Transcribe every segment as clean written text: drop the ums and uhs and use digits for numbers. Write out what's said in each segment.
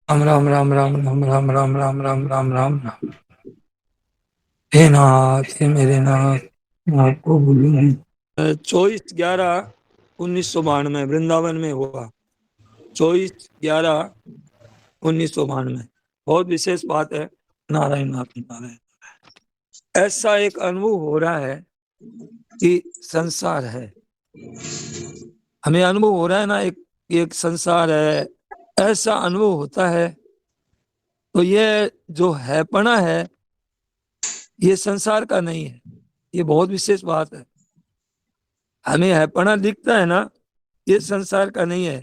राम राम राम राम राम राम राम राम राम राम राम राम। हे नाथ, हे मेरे नाथ, मैं आपको भूलूं नहीं। 24/11/1992 वृंदावन में हुआ। 24/11/1992 बहुत विशेष बात है। नारायण नारायण नारायण। ऐसा एक अनुभव हो रहा है कि संसार है। हमें अनुभव हो रहा है ना, एक एक संसार है, ऐसा अनुभव होता है। तो ये जो हैपना है, ये संसार का नहीं है। ये बहुत विशेष बात है। हमें हैपना दिखता है ना, ये संसार का नहीं है।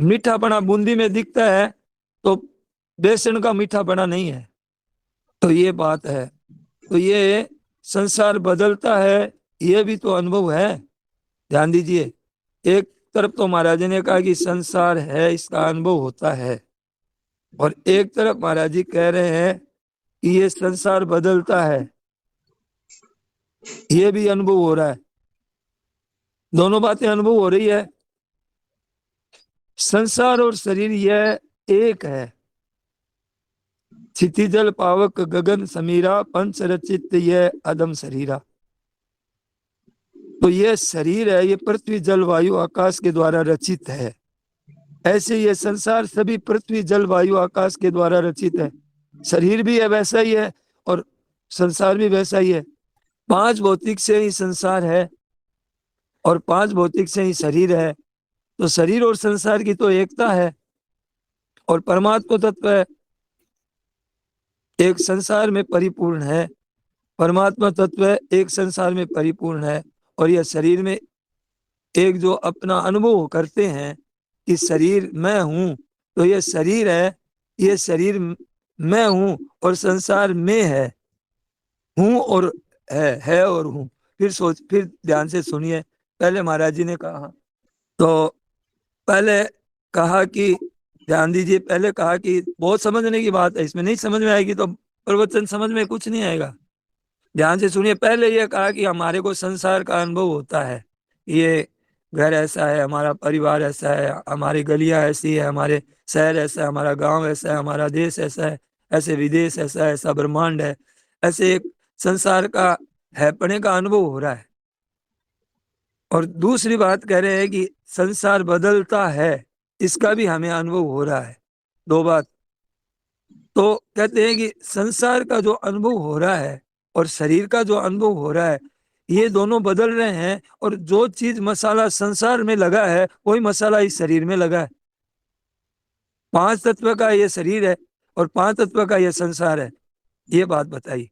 मीठापना बूंदी में दिखता है तो बेसन का मीठापना नहीं है। तो ये बात है। तो ये संसार बदलता है, ये भी तो अनुभव है। ध्यान दीजिए। एक तरफ तो महाराज जी ने कहा कि संसार है, इसका अनुभव होता है, और एक तरफ महाराज जी कह रहे हैं कि ये संसार बदलता है, ये भी अनुभव हो रहा है। दोनों बातें अनुभव हो रही है। संसार और शरीर यह एक है। क्षितिजल पावक गगन समीरा, पंच रचित यह अदम शरीरा। तो यह शरीर है, ये पृथ्वी जल वायु आकाश के द्वारा रचित है। ऐसे ये संसार सभी पृथ्वी जल वायु आकाश के द्वारा रचित है। शरीर भी है वैसा ही है, और संसार भी वैसा ही है। 5 भौतिक से ही संसार है, और 5 भौतिक से ही शरीर है। तो शरीर और संसार की तो एकता है। और परमात्मा तत्व है, एक संसार में परिपूर्ण है। परमात्मा तत्व एक संसार में परिपूर्ण है। और यह शरीर में एक जो अपना अनुभव करते हैं कि शरीर मैं हूं, तो यह शरीर है, ये शरीर मैं हूं, और संसार में है। हूं और है और हूं। फिर ध्यान से सुनिए। पहले महाराज जी ने कहा, तो पहले कहा कि ध्यान दीजिए। पहले कहा कि बहुत समझने की बात है, इसमें नहीं समझ में आएगी तो प्रवचन समझ में कुछ नहीं आएगा। ध्यान से सुनिए। पहले यह कहा कि हमारे को संसार का अनुभव होता है। ये घर ऐसा है, हमारा परिवार ऐसा है, हमारी गलियां ऐसी है, हमारे शहर ऐसा है, हमारा गांव ऐसा है, हमारा देश ऐसा है, ऐसे विदेश ऐसा है, ऐसा ब्रह्मांड है। ऐसे एक संसार का हैपने का अनुभव हो रहा है। और दूसरी बात कह रहे हैं कि संसार बदलता है, इसका भी हमें अनुभव हो रहा है। 2 बात। तो कहते हैं कि संसार का जो अनुभव हो रहा है और शरीर का जो अनुभव हो रहा है, ये दोनों बदल रहे हैं। और जो चीज मसाला संसार में लगा है, वही मसाला इस शरीर में लगा है। 5 तत्व का ये शरीर है, और 5 तत्व का ये संसार है। ये बात बताई।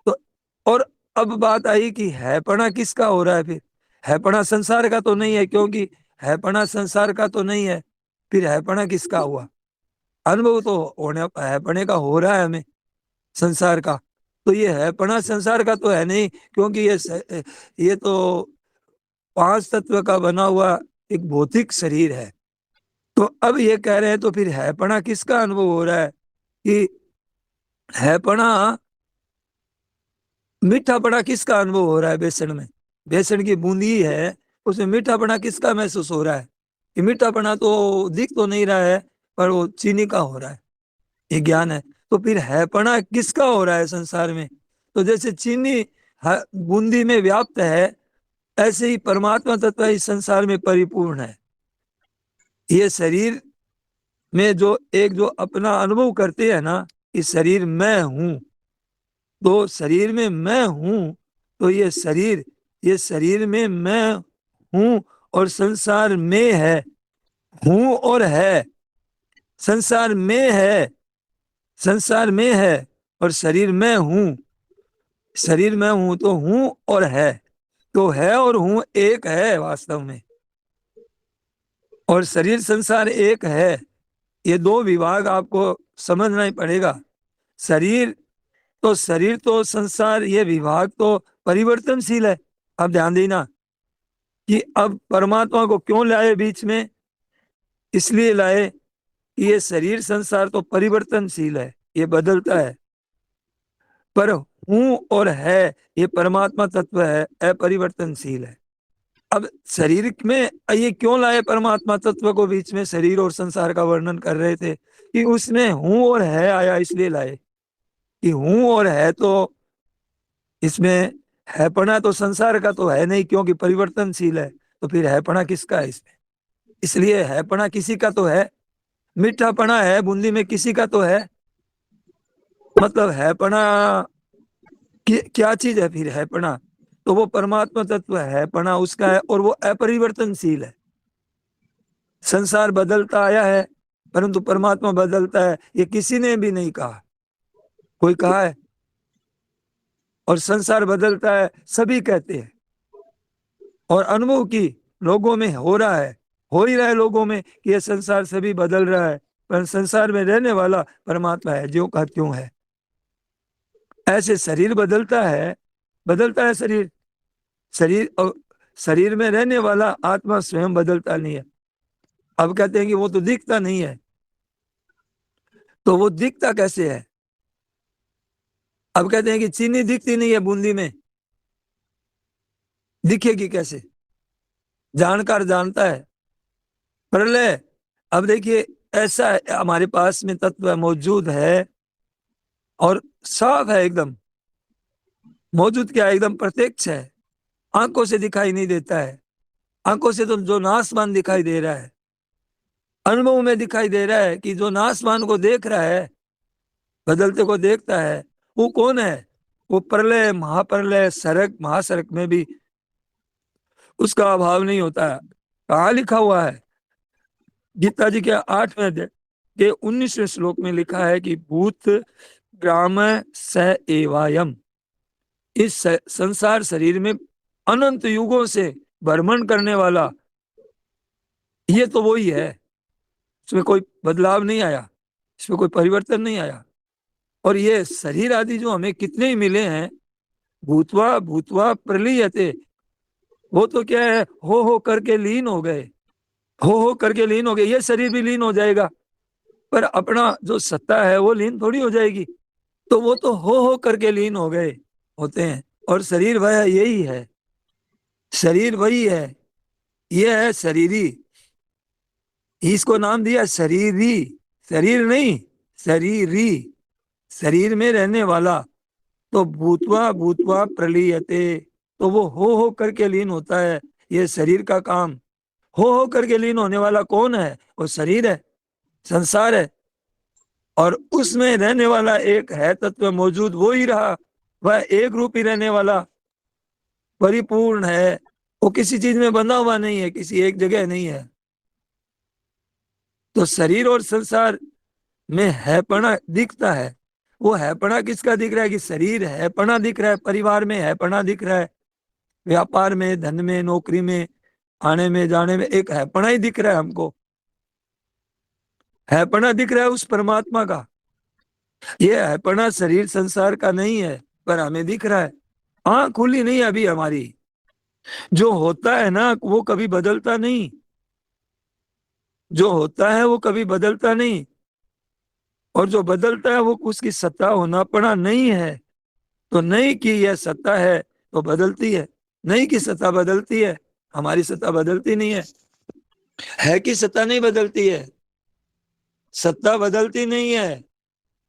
तो और अब बात आई कि हैपना किसका हो रहा है फिर। हैपना संसार का तो नहीं है, क्योंकि हैपना संसार का तो नहीं है। फिर हैपना किसका हुआ। अनुभव तो होने हैपने का हो रहा है हमें, संसार का। तो ये हैपना संसार का तो है नहीं, क्योंकि ये तो 5 तत्व का बना हुआ एक भौतिक शरीर है। तो अब ये कह रहे हैं, तो फिर हैपना किसका अनुभव हो रहा है कि हैपना, मीठापना किसका अनुभव हो रहा है बेसन में। बेसन की बूंदी है, उसमें मीठापना किसका महसूस हो रहा है। कि मीठापना तो दिख तो नहीं रहा है, पर वो चीनी का हो रहा है। ये ज्ञान है। तो फिर हैपना किसका हो रहा है संसार में। तो जैसे चीनी बूंदी में व्याप्त है, ऐसे ही परमात्मा तत्व इस संसार में परिपूर्ण है। ये शरीर में जो एक जो अपना अनुभव करते हैं ना, इस शरीर मैं हूं, तो शरीर में मैं हूं। तो ये शरीर में मैं हूं, और संसार में है। हूं और है, संसार में है, संसार में है, और शरीर में हूं। शरीर में हूं तो हूं और है। तो है और हूं एक है वास्तव में। और शरीर संसार एक है। ये 2 विभाग आपको समझना ही पड़ेगा। शरीर शरीर तो संसार, ये विभाग तो परिवर्तनशील है। अब ध्यान देना कि अब परमात्मा को क्यों लाए बीच में। इसलिए लाए कि ये शरीर संसार तो परिवर्तनशील है, ये बदलता है। पर हूं और है, ये परमात्मा तत्व है, अपरिवर्तनशील है। अब शरीर में ये क्यों लाए परमात्मा तत्व को बीच में, शरीर और संसार का वर्णन कर रहे थे कि उसमें हूं और है आया, इसलिए लाए कि हूं और है, तो इसमें हैपना तो संसार का तो है नहीं क्योंकि परिवर्तनशील है, तो फिर हैपना किसका है इसमें? इसलिए हैपना किसी का तो है, मीठापना है बूंदी में किसी का तो है, मतलब हैपना क्या चीज है फिर हैपना? तो वो परमात्मा तत्व हैपना उसका है और वो अपरिवर्तनशील है। संसार बदलता आया है परंतु परमात्मा बदलता है, ये किसी ने भी नहीं कहा, कोई कहा है? और संसार बदलता है सभी कहते हैं, और अनुभव की लोगों में हो रहा है, हो ही रहा है लोगों में कि यह संसार सभी बदल रहा है, पर संसार में रहने वाला परमात्मा है, ज्यों का त्यों है। ऐसे शरीर बदलता है शरीर, शरीर और शरीर में रहने वाला आत्मा स्वयं बदलता नहीं है। अब कहते हैं कि वो तो दिखता नहीं है, तो वो दिखता कैसे है? अब कहते हैं कि चीनी दिखती नहीं है बूंदी में, दिखेगी कैसे? जानकार जानता है प्रलय। अब देखिए ऐसा है, हमारे पास में तत्व मौजूद है और साफ है एकदम, मौजूद क्या है, एकदम प्रत्यक्ष है, आंखों से दिखाई नहीं देता है। आंखों से तो जो नासमान दिखाई दे रहा है, अनुभव में दिखाई दे रहा है कि जो नासमान को देख रहा है, बदलते को देखता है, वो कौन है? वो प्रलय, महाप्रलय, सरक, महासरक में भी उसका अभाव नहीं होता है। कहाँ लिखा हुआ है? गीता जी के 8वें अध्याय के 19वें श्लोक में लिखा है कि भूत ग्राम स एवायम, इस संसार शरीर में अनंत युगों से भ्रमण करने वाला ये तो वही है, इसमें कोई बदलाव नहीं आया, इसमें कोई परिवर्तन नहीं आया। और ये शरीर आदि जो हमें कितने ही मिले हैं, भूतवा भूतवा प्रलीयते, वो तो क्या है, हो करके लीन हो गए, हो करके लीन हो गए, ये शरीर भी लीन हो जाएगा, पर अपना जो सत्ता है वो लीन थोड़ी हो जाएगी। तो वो तो हो करके लीन हो गए होते हैं, और शरीर वह यही है, शरीर वही है, ये है शरीरी, इसको नाम दिया शरीरी, शरीर नहीं, शरीरी, शरीर में रहने वाला। तो भूतवा भूतवा प्रलीयते, तो वो हो करके लीन होता है, ये शरीर का काम। हो करके लीन होने वाला कौन है? वो शरीर है, संसार है, और उसमें रहने वाला एक है तत्व मौजूद, वो ही रहा, वह एक रूप ही रहने वाला परिपूर्ण है, वो किसी चीज में बंधा हुआ नहीं है, किसी एक जगह नहीं है। तो शरीर और संसार में हैपना दिखता है, वो हैपना किसका दिख रहा है? कि शरीर हैपना दिख रहा है, परिवार में हैपना दिख रहा है, व्यापार में, धन में, नौकरी में, आने में जाने में एक हैपना ही दिख रहा है हमको, हैपना दिख रहा है उस परमात्मा का। ये हैपना शरीर संसार का नहीं है, पर हमें दिख रहा है, आंख खुली नहीं अभी हमारी। जो होता है ना वो कभी बदलता नहीं, जो होता है वो कभी बदलता नहीं, और जो बदलता है वो उसकी सत्ता होनापना नहीं है। तो नहीं कि यह सत्ता है तो बदलती है, नहीं कि सत्ता बदलती है, हमारी सत्ता बदलती नहीं है कि सत्ता नहीं बदलती है, सत्ता बदलती नहीं है।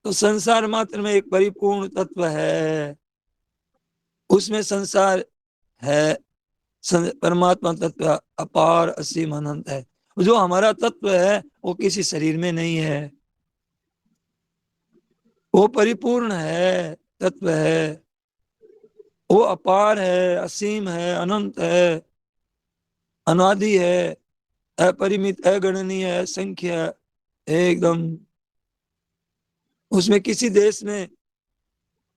तो संसार मात्र में एक परिपूर्ण तत्व है, उसमें संसार है, परमात्मा तत्व अपार असीम अनंत है। जो हमारा तत्व है वो किसी शरीर में नहीं है, वो परिपूर्ण है, तत्व है, वो अपार है, असीम है, अनंत है, अनादि है, अपरिमित, अगणनीय है, संख्या एकदम। उसमें किसी देश में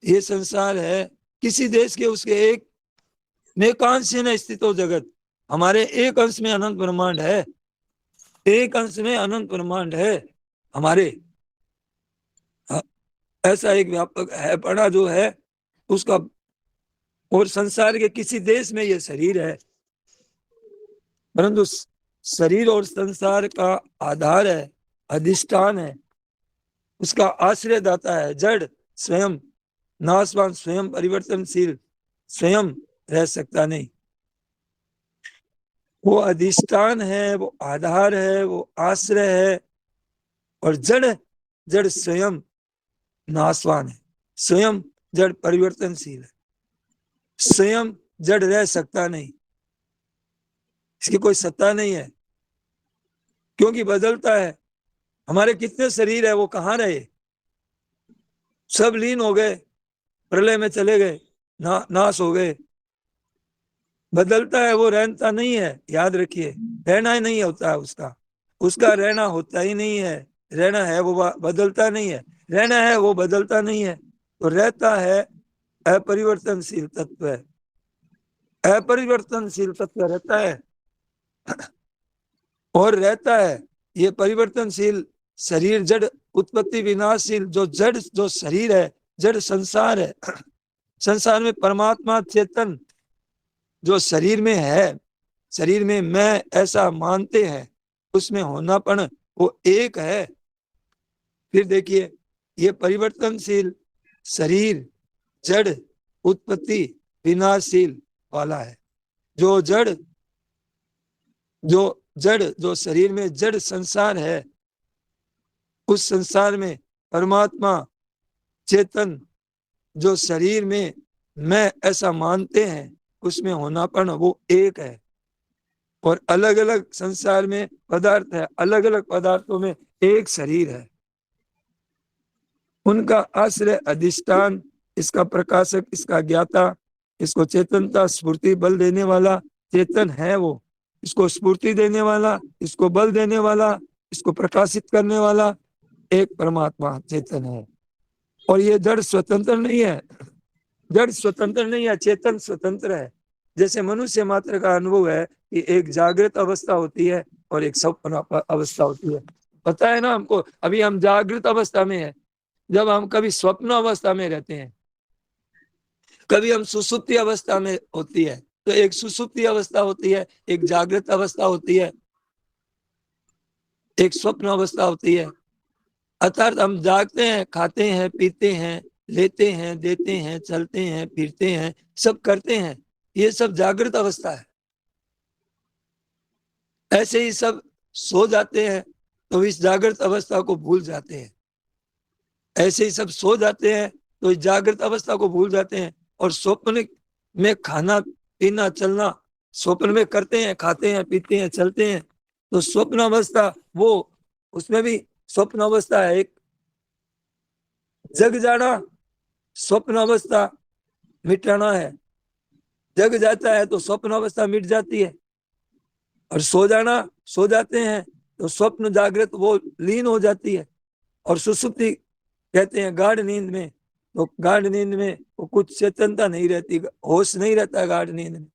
ये संसार है, किसी देश के उसके एक मेकांश न स्थित हो जगत, हमारे एक अंश में अनंत ब्रह्मांड है, एक अंश में अनंत ब्रह्मांड है हमारे। ऐसा एक व्यापक है पड़ा जो है उसका, और संसार के किसी देश में यह शरीर है, परंतु शरीर और संसार का आधार है, अधिष्ठान है, उसका आश्रय दाता है जड़ स्वयं, नाशवान स्वयं, परिवर्तनशील स्वयं, रह सकता नहीं। वो अधिष्ठान है, वो आधार है, वो आश्रय है। और जड़, जड़ स्वयं नाशवान है, स्वयं जड़ परिवर्तनशील है, स्वयं जड़ रह सकता नहीं, इसकी कोई सत्ता नहीं है, क्योंकि बदलता है। हमारे कितने शरीर है, वो कहाँ रहे? सब लीन हो गए, प्रलय में चले गए, नाश हो गए। बदलता है, वो रहता नहीं है, याद रखिए। रहना ही नहीं होता है उसका, उसका रहना होता ही नहीं है। रहना है वो बदलता नहीं है, रहना है वो बदलता नहीं है। तो रहता है, अपरिवर्तनशील तत्व है, अपरिवर्तनशील तत्व रहता है और रहता है। ये परिवर्तनशील शरीर जड़ उत्पत्ति विनाशशील, जो जड़ जो शरीर है, जड़ संसार है। संसार में परमात्मा चेतन जो शरीर में है, शरीर में मैं ऐसा मानते हैं, उसमें होनापन वो एक है। फिर देखिए, ये परिवर्तनशील शरीर जड़ उत्पत्ति विनाशशील वाला है। जो जड़, जो जड़ जो शरीर में जड़ संसार है, उस संसार में परमात्मा चेतन जो शरीर में मैं ऐसा मानते हैं, उसमें होनापन वो एक है। और अलग अलग संसार में पदार्थ है, अलग अलग पदार्थों में एक शरीर है। उनका आश्रय अधिष्ठान, इसका प्रकाशक, इसका ज्ञाता, इसको चेतनता स्फूर्ति बल देने वाला चेतन है वो, इसको स्फूर्ति देने वाला, इसको बल देने वाला, इसको प्रकाशित करने वाला एक परमात्मा चेतन है। और ये जड़ स्वतंत्र नहीं है, जड़ स्वतंत्र नहीं है, चेतन स्वतंत्र है। जैसे मनुष्य मात्र का अनुभव है कि एक जागृत अवस्था होती है और एक स्वप्न अवस्था होती है। पता है ना हमको, अभी हम जागृत अवस्था में है, जब हम कभी स्वप्न अवस्था में रहते हैं, कभी हम सुसुप्ति अवस्था में होती है। तो एक सुसुप्ति अवस्था होती है, एक जागृत अवस्था होती है, एक स्वप्न अवस्था होती है। अर्थात हम जागते हैं, खाते हैं, पीते हैं, लेते हैं, देते हैं, चलते हैं, फिरते हैं, सब करते हैं, ये सब जागृत अवस्था है। ऐसे ही सब सो जाते हैं तो इस जागृत अवस्था को भूल जाते हैं, ऐसे ही सब सो जाते हैं तो इस जागृत अवस्था को भूल जाते हैं। और स्वप्न में खाना पीना चलना, स्वप्न में करते हैं, खाते हैं, पीते हैं, चलते हैं। तो स्वप्न अवस्था वो, उसमें भी स्वप्न अवस्था है एक, जग जाना स्वप्न अवस्था मिटाना है। जग जाता है तो स्वप्न अवस्था मिट जाती है, और सो जाना, सो जाते हैं तो स्वप्न जागृत वो लीन हो जाती है। और सुसुप्ति कहते हैं गाढ़ नींद में, तो गाढ़ नींद में वो कुछ चेतनता नहीं रहती, होश नहीं रहता गाढ़ नींद में।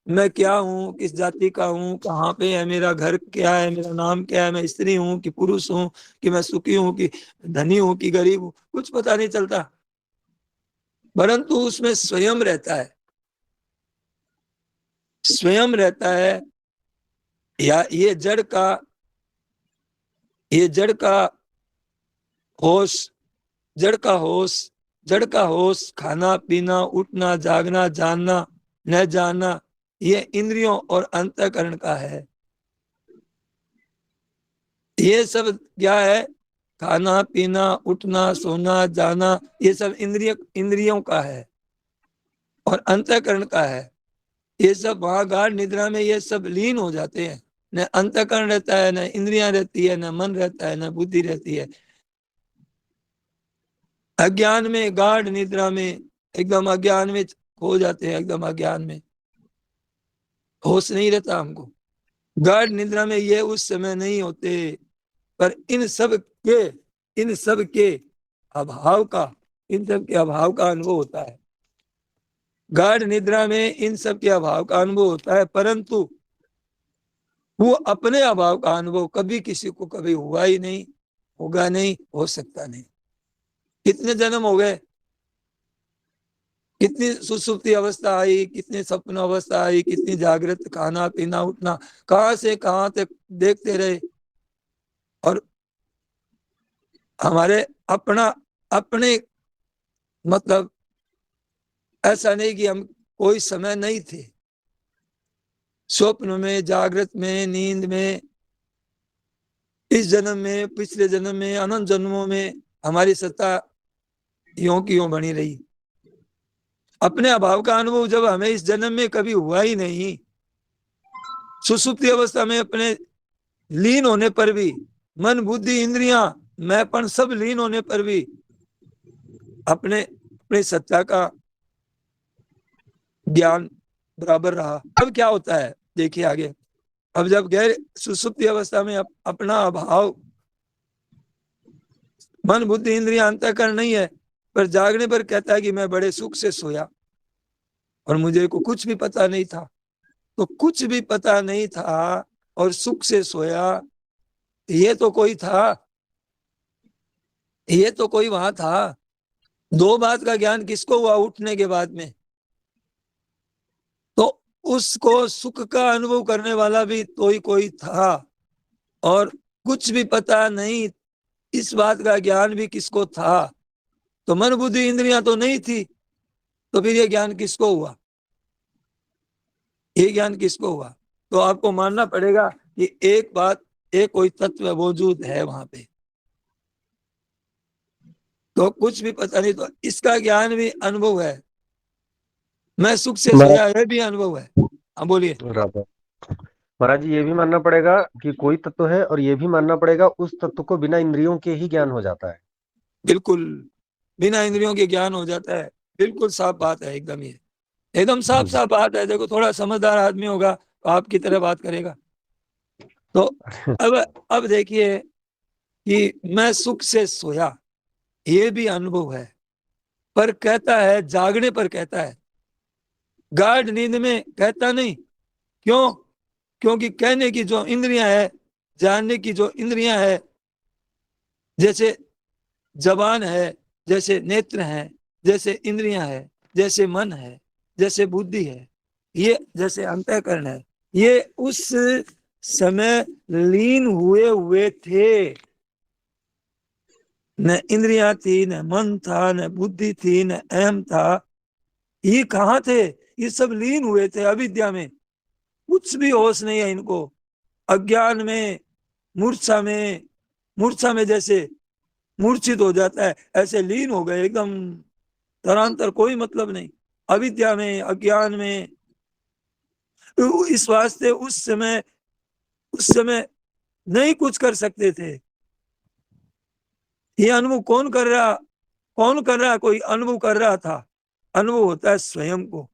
मैं क्या हूँ, किस जाति का हूँ, कहाँ पे है, मेरा घर क्या है, मेरा नाम क्या है, मैं स्त्री हूँ कि पुरुष हूँ, कि मैं सुखी हूँ कि धनी हूँ कि गरीब हूँ, कुछ पता नहीं चलता। परंतु उसमें स्वयं रहता है, स्वयं रहता है। या ये जड़ का होश, जड़ का होश, जड़ का होश, खाना पीना, उठना, जागना, जानना, न जानना, ये इंद्रियों और अंतःकरण का है। ये सब क्या है? खाना पीना, उठना, सोना, जाना, ये सब इंद्रियों का है और अंतःकरण का है। ये सब वहां गाढ़ निद्रा में ये सब लीन हो जाते हैं। न अंतःकरण रहता है, न इंद्रियां रहती है, न मन रहता है, न बुद्धि रहती है। अज्ञान में, गाढ़ निद्रा में, एकदम अज्ञान में खो जाते हैं, एकदम अज्ञान में, होश नहीं रहता हमको। गाढ़ निद्रा में ये उस समय नहीं होते। पर इन सब के अभाव का, इन सब के अभाव का अनुभव होता है। गाढ़ निद्रा में इन सब के अभाव का अनुभव होता है, परंतु वो अपने अभाव का अनुभव कभी किसी को कभी हुआ ही नहीं, होगा नहीं, हो सकता नहीं। कितने जन्म हो गए, कितनी सुसुप्ति अवस्था आई, कितनी सपन अवस्था आई, कितनी जागृत, खाना पीना उठना, कहां से कहां तक देखते रहे। और हमारे अपना, अपने मतलब, ऐसा नहीं कि हम कोई समय नहीं थे, स्वप्न में, जागृत में, नींद में, इस जन्म में, पिछले जन्म में, अनंत जन्मों में हमारी सत्ता यों की यों बनी रही। अपने अभाव का अनुभव जब हमें इस जन्म में कभी हुआ ही नहीं, सुसुप्ति अवस्था में अपने लीन होने पर भी, मन बुद्धि इंद्रियां मैंपन सब लीन होने पर भी अपने अपनी सत्ता का ज्ञान बराबर रहा। अब क्या होता है देखिए आगे। अब जब गैर सुसुप्ति अवस्था में अपना अभाव, मन बुद्धि इंद्रियां अंतःकरण नहीं है, पर जागने पर कहता है कि मैं बड़े सुख से सोया और मुझे को कुछ भी पता नहीं था। तो कुछ भी पता नहीं था और सुख से सोया, ये तो कोई था, ये तो कोई वहां था। दो बात का ज्ञान किसको हुआ उठने के बाद में? तो उसको सुख का अनुभव करने वाला भी तो ही कोई था, और कुछ भी पता नहीं इस बात का ज्ञान भी किसको था? तो मन बुद्धि इंद्रियां तो नहीं थी, तो फिर ये ज्ञान किसको हुआ? ये ज्ञान किसको हुआ? तो आपको मानना पड़ेगा कि एक बात, एक कोई तत्व मौजूद है वहां पे। तो कुछ भी पता नहीं, तो इसका ज्ञान भी अनुभव है। मैं सुख से सोया, यह भी अनुभव है। हाँ बोलिए। बराबर। महाराज जी, ये भी मानना पड़ेगा कि कोई तत्व है, और ये भी मानना पड़ेगा उस तत्व को बिना इंद्रियों के ही ज्ञान हो जाता है। बिल्कुल, बिना इंद्रियों के ज्ञान हो जाता है। बिल्कुल साफ बात है, एकदम ये एकदम साफ साफ बात है। देखो, थोड़ा समझदार आदमी होगा तो आपकी तरह बात करेगा। तो अब देखिए कि मैं सुख से सोया, ये भी अनुभव है, पर कहता है जागने पर कहता है, गाढ़ नींद में कहता नहीं। क्यों? क्योंकि कहने की जो इंद्रियां है, जानने की जो इंद्रियां है, जैसे जबान है, जैसे नेत्र है, जैसे इंद्रियां है, जैसे मन है, जैसे बुद्धि है, ये जैसे अंतःकरण है, ये उस समय लीन हुए हुए थे। न इंद्रियां थी, न मन था, न बुद्धि थी, न अहम था। ये कहाँ थे? ये सब लीन हुए थे अविद्या में। कुछ भी होश नहीं है इनको। अज्ञान में, मूर्छा में, मूर्छा में जैसे मूर्छित हो जाता है, ऐसे लीन हो गए एकदम, तरांतर कोई मतलब नहीं। अविद्या में, अज्ञान में। तो इस वास्ते उस समय नहीं कुछ कर सकते थे। ये अनुभव कौन कर रहा? कौन कर रहा? कोई अनुभव कर रहा था। अनुभव होता है स्वयं को।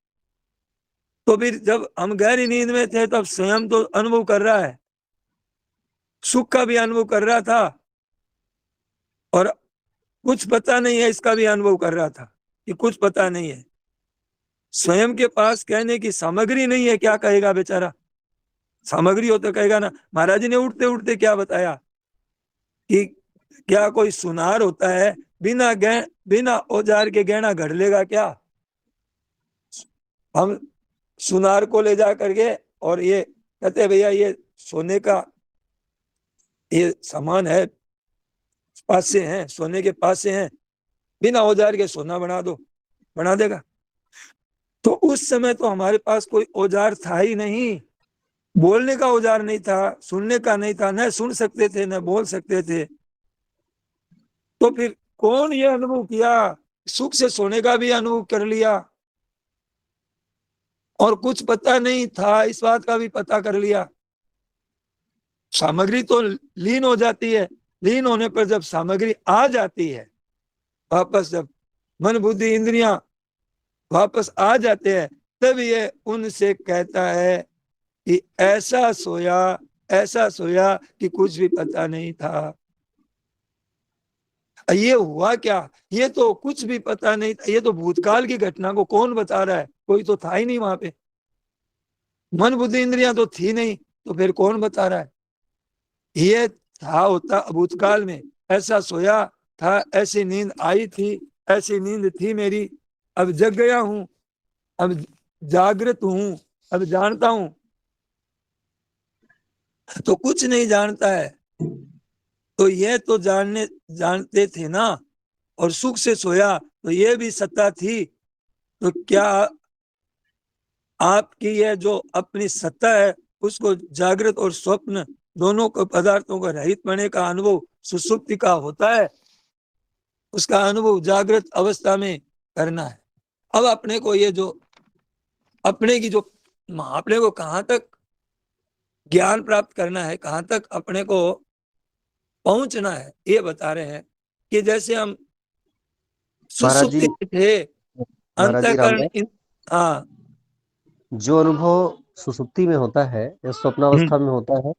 तो फिर जब हम गहरी नींद में थे तब स्वयं तो अनुभव कर रहा है, सुख का भी अनुभव कर रहा था, और कुछ पता नहीं है इसका भी अनुभव कर रहा था कि कुछ पता नहीं है। स्वयं के पास कहने की सामग्री नहीं है, क्या कहेगा बेचारा? सामग्री हो तो कहेगा ना। महाराज जी ने उठते उठते क्या बताया कि क्या कोई सुनार होता है बिना औजार के गहना घड़ लेगा क्या? हम सुनार को ले जा करके और ये कहते भैया ये सोने का ये सामान है, पास से है, सोने के पास से है, बिना औजार के सोना बना दो, बना देगा? तो उस समय तो हमारे पास कोई औजार था ही नहीं। बोलने का औजार नहीं था, सुनने का नहीं था, न सुन सकते थे न बोल सकते थे। तो फिर कौन ये अनुभव किया? सुख से सोने का भी अनुभव कर लिया, और कुछ पता नहीं था इस बात का भी पता कर लिया। सामग्री तो लीन हो जाती है। लीन होने पर जब सामग्री आ जाती है वापस, जब मन बुद्धि इंद्रियां वापस आ जाते हैं, तब ये उनसे कहता है कि ऐसा सोया कि कुछ भी पता नहीं था। ये हुआ क्या? ये तो कुछ भी पता नहीं था। ये तो भूतकाल की घटना को कौन बता रहा है? कोई तो था ही नहीं वहां पे। मन बुद्धि इंद्रियां तो थी नहीं, तो फिर कौन बता रहा है? ये था होता भूतकाल में, ऐसा सोया था, ऐसी नींद आई थी, ऐसी नींद थी मेरी। अब जग गया हूं, अब जागृत हूं, अब जानता हूं। तो कुछ नहीं जानता है। तो ये तो जानते थे ना। और सुख से सोया तो ये भी सत्ता थी। तो क्या आपकी यह जो अपनी सत्ता है उसको जागृत और स्वप्न दोनों को पदार्थों का रहित होने का अनुभव सुसुप्ति का होता है, उसका अनुभव जागृत अवस्था में करना है। अब अपने को ये जो अपने की जो अपने को कहाँ तक ज्ञान प्राप्त करना है, कहाँ तक अपने को पहुंचना है, ये बता रहे हैं कि जैसे हम महाराज जी, सुसुप्ति में थे, महाराज जी राम अंतःकरण राम। हाँ। जो अनुभव सुसुप्ति में होता है या हम्म, स्वप्नावस्था में होता है,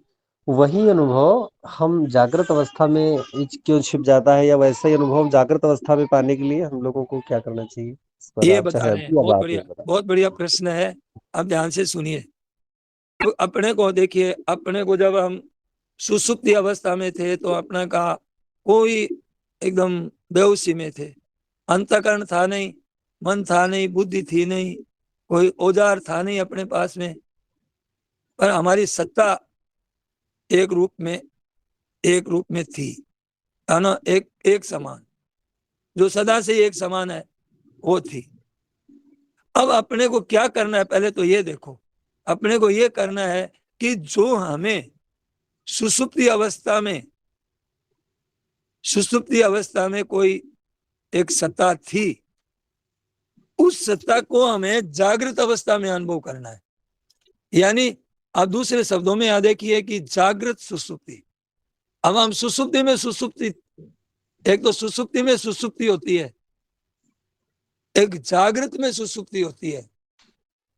वही अनुभव हम जागृत अवस्था में क्यों छिप जाता है, या वैसा ही अनुभव हम जागृत अवस्था में पाने के लिए हम लोगों को क्या करना चाहिए? इस पर ये आप बता चाहे रहे हैं, अभी या बहुत बाद बढ़िया, में बता। बहुत बढ़िया प्रश्न है। अब ध्यान से सुनिए। तो अपने को देखिए, अपने को जब हम सुसुप्ति अवस्था में थे तो अपना का कोई एकदम बेहोशी में थे, अंतःकरण था नहीं, मन था नहीं, बुद्धि थी नहीं, कोई औजार था नहीं अपने पास में, पर हमारी सत्ता एक रूप में, एक रूप में थी, है ना, एक एक समान, जो सदा से एक समान है, वो थी। अब अपने को क्या करना है, पहले तो ये देखो, अपने को ये करना है कि जो हमें सुसुप्ति अवस्था में, सुसुप्ति अवस्था में कोई एक सत्ता थी, उस सत्ता को हमें जागृत अवस्था में अनुभव करना है। यानी आप दूसरे शब्दों में याद देखिए कि जागृत सुसुप्ति। अब हम सुसुप्ति में सुसुप्ति, एक तो सुसुप्ति में सुसुप्ति होती है, एक जागृत में सुसुप्ति होती है,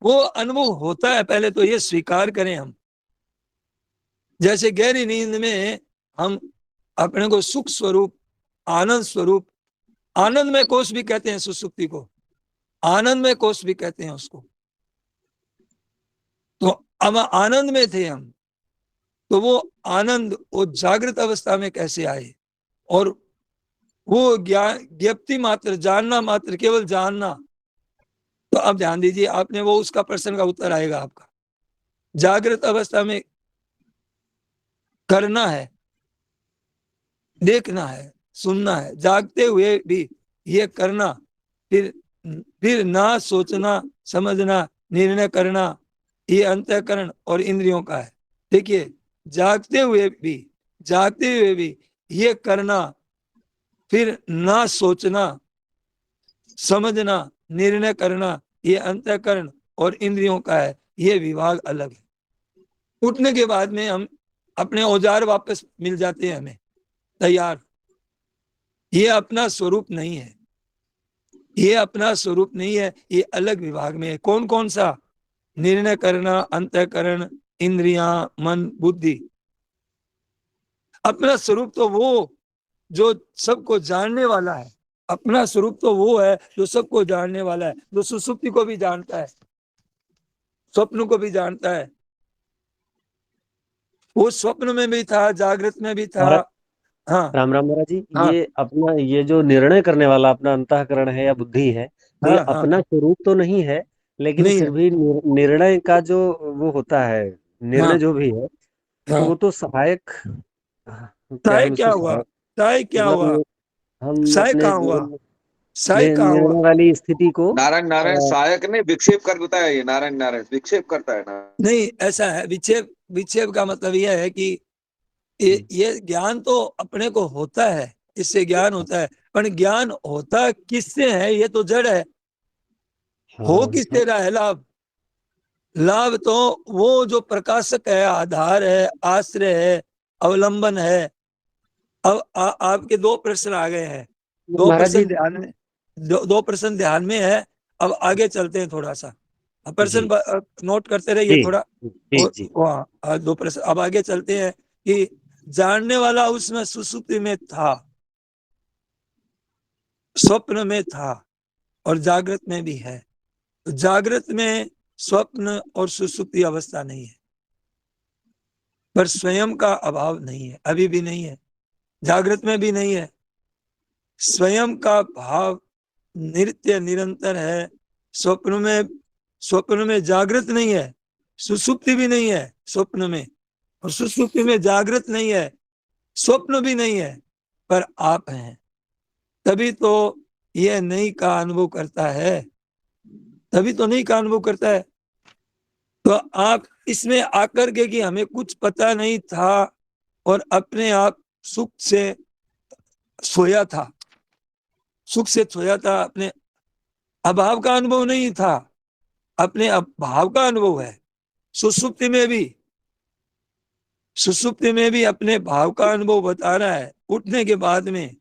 वो अनुभव होता है, पहले तो ये स्वीकार करें हम। जैसे गहरी नींद में हम अपने को सुख स्वरूप, आनंद स्वरूप, आनंद में कोष भी कहते हैं सुसुप्ति को, आनंद में कोष भी कहते हैं उसको। तो अब आनंद में थे हम, तो वो आनंद वो जागृत अवस्था में कैसे आए, और वो ज्ञान ज्ञप्ति मात्र, जानना मात्र, केवल जानना। तो अब ध्यान दीजिए, आपने वो उसका प्रश्न का उत्तर आएगा आपका। जागृत अवस्था में करना है, देखना है, सुनना है, जागते हुए भी ये करना, फिर फिर ना सोचना, समझना, निर्णय करना, ये अंतःकरण और इंद्रियों का है। देखिए, जागते हुए भी, जागते हुए भी ये करना, फिर ना सोचना, समझना, निर्णय करना, ये अंतःकरण और इंद्रियों का है, ये विभाग अलग है। उठने के बाद में हम अपने औजार वापस मिल जाते हैं हमें तैयार। ये अपना स्वरूप नहीं है, ये अपना स्वरूप नहीं है, ये अलग विभाग में है। कौन कौन सा? निर्णय करना, अंतःकरण, इंद्रियां, मन, बुद्धि। अपना स्वरूप तो वो जो सबको जानने वाला है, अपना स्वरूप तो वो है जो सबको जानने वाला है, जो सुसुप्ति को भी जानता है, स्वप्न को भी जानता है। वो स्वप्न में भी था, जागृत में भी था। महाराज हाँ राम राम। महाराज जी, हाँ ये अपना ये जो निर्णय करने वाला अपना अंतःकरण है या बुद्धि है, तो ये हाँ हाँ, अपना स्वरूप तो नहीं है, लेकिन नहीं है। फिर भी निर्णय का जो वो होता है, निर्णय हाँ जो भी है, तो हाँ। वो तो सहायक, क्या साय हम क्या उसको हुआ? सहायक, साय क्या हुआ? मतलब हम साय अपने कहाँ हुआ? साय कहाँ हुआ? निर्णय वाली स्थिति को नारायण नारायण सहायक नहीं, विक्षेप करता है ये। नारायण नारायण विक्षेप करता है ना। नहीं, ऐसा है, विक्षेप, विक्षेप का मतलब यह है कि ये ज्ञान तो अपने को होता है, इससे ज्ञान होता है, पर ज्ञान होता किससे है, ये तो जड़ है। हो हाँ हाँ, किससे रहा है लाभ? लाभ तो वो जो प्रकाशक है, आधार है, आश्रय है, अवलंबन है। अब आपके दो प्रश्न आ गए हैं, दो महाराज जी। प्रश्न ध्यान में, दो प्रश्न ध्यान में है। अब आगे चलते हैं थोड़ा सा, जी प्रश्न नोट करते रहिए जी थोड़ा। जी जी। वहाँ दो प्रश्न, अब आगे चलते हैं कि जानने वाला उसमें सुसुप्ति में था, स्वप्न में था, और जागृत में भी है। तो जागृत में स्वप्न और सुसुप्ति अवस्था नहीं है, पर स्वयं का अभाव नहीं है, अभी भी नहीं है, जागृत में भी नहीं है। स्वयं का भाव नित्य निरंतर है। स्वप्न में, स्वप्न में जागृत नहीं है, सुसुप्ति भी नहीं है स्वप्न में, और सुसुप्ति में जागृत नहीं है, स्वप्न भी नहीं है, पर आप हैं। तभी तो यह नहीं का अनुभव करता है, तभी तो नहीं का अनुभव करता है। तो आप इसमें आकर के कि हमें कुछ पता नहीं था और अपने आप सुख से सोया था, सुख से सोया था, अपने अभाव का अनुभव नहीं था, अपने भाव का अनुभव है। सुसुप्ति में भी, सुसुप्ति में भी अपने भाव का अनुभव बता रहा है। उठने के बाद में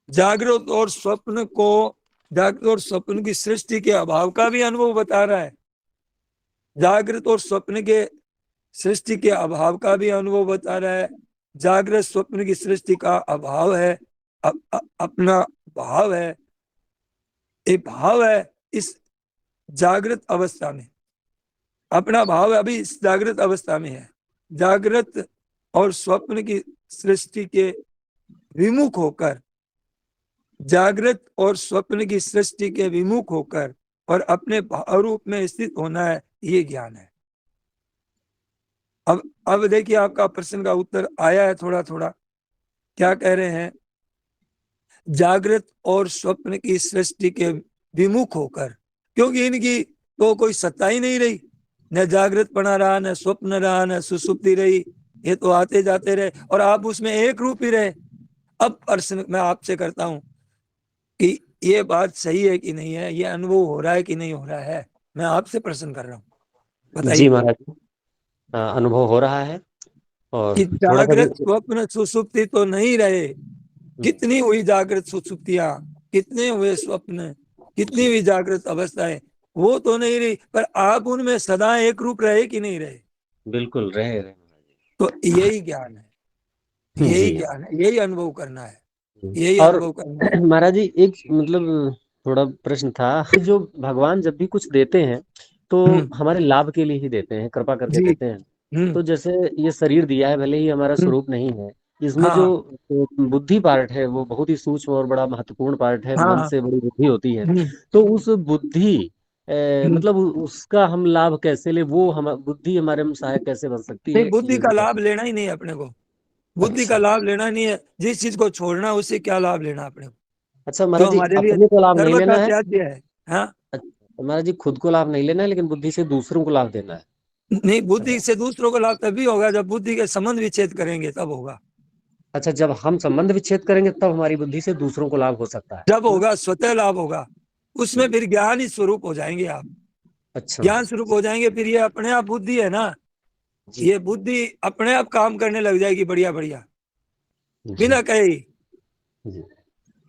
जागृत और स्वप्न को, जागृत और स्वप्न की सृष्टि के अभाव का भी अनुभव बता रहा है। जागृत और स्वप्न के सृष्टि के अभाव का भी अनुभव बता रहा है। जागृत स्वप्न की सृष्टि का अभाव है, अपना भाव है, एक भाव है इस जागृत अवस्था में, अपना भाव अभी इस जागृत अवस्था में है। जागृत और स्वप्न की सृष्टि के विमुख होकर, जागृत और स्वप्न की सृष्टि के विमुख होकर और अपने भाव रूप में स्थित होना है, ये ज्ञान है। अब देखिए आपका प्रश्न का उत्तर आया है थोड़ा थोड़ा। क्या कह रहे हैं? जागृत और स्वप्न की सृष्टि के विमुख होकर, क्योंकि इनकी तो कोई सत्ता ही नहीं रही, न जागृत पना रहा, न स्वप्न रहा, न सुसुप्ति रही, ये तो आते जाते रहे और आप उसमें एक रूप ही रहे। अब प्रश्न मैं आपसे करता हूं कि ये बात सही है कि नहीं है, ये अनुभव हो रहा है कि नहीं हो रहा है, मैं आपसे प्रश्न कर रहा हूँ, जी बताइए। महाराज, अनुभव हो रहा है। और कि थोड़ा सा भी जागृत स्वप्न सुसुप्ति तो नहीं रहे, कितनी हुई जागृत सुसुप्तियां, कितने हुए स्वप्न, कितनी हुई जागृत अवस्थाएं, वो तो नहीं रही, पर आप उनमें सदा एक रूप रहे कि नहीं रहे। बिल्कुल रहे रहे तो यही ज्ञान है, यही जी। ज्ञान है, यही अनुभव करना है, यही और अनुभव करना है। महाराज जी, एक मतलब थोड़ा प्रश्न था, जो भगवान जब भी कुछ देते हैं तो हम्म। हमारे लाभ के लिए ही देते हैं, कृपा करके जी। देते हैं। हम्म। तो जैसे ये शरीर दिया है, भले ही हमारा हम्म। स्वरूप नहीं है, इसमें जो हाँ बुद्धि पार्ट है वो बहुत ही सूक्ष्म और बड़ा महत्वपूर्ण पार्ट है, मन हाँ। से बड़ी बुद्धि होती है। हम्म। तो उस बुद्धि हम्म। मतलब उसका हम लाभ कैसे ले, वो हम बुद्धि हमारे में सहायक कैसे बन सकती नहीं, है, बुद्धि ये का बता। लाभ लेना ही नहीं है अपने को, बुद्धि का अच्छा लाभ लेना नहीं है। जिस चीज को छोड़ना है उससे क्या लाभ लेना अपने को, अच्छा जो महाराज जी, हमारे लिए अपने को लाभ नहीं सर्वथा लेना है। त्याज्य है। हाँ। अच्छा महाराज जी, खुद को लाभ नहीं लेना है, लेकिन बुद्धि से दूसरों को लाभ देना है। नहीं, बुद्धि से दूसरों को लाभ तभी होगा जब बुद्धि के संबंध विच्छेद करेंगे, तब होगा। अच्छा, जब हम संबंध विच्छेद करेंगे तब हमारी बुद्धि से दूसरों को लाभ हो सकता जब है ना। होगा स्वतः लाभ होगा, उसमें फिर ज्ञान ही स्वरूप हो जाएंगे आप, अच्छा ज्ञान महाराज स्वरूप हो जाएंगे। फिर ये अपने आप बुद्धि है ना, जी ये बुद्धि अपने आप काम करने लग जाएगी, बढ़िया बढ़िया, जी बिना कहे ही, जी।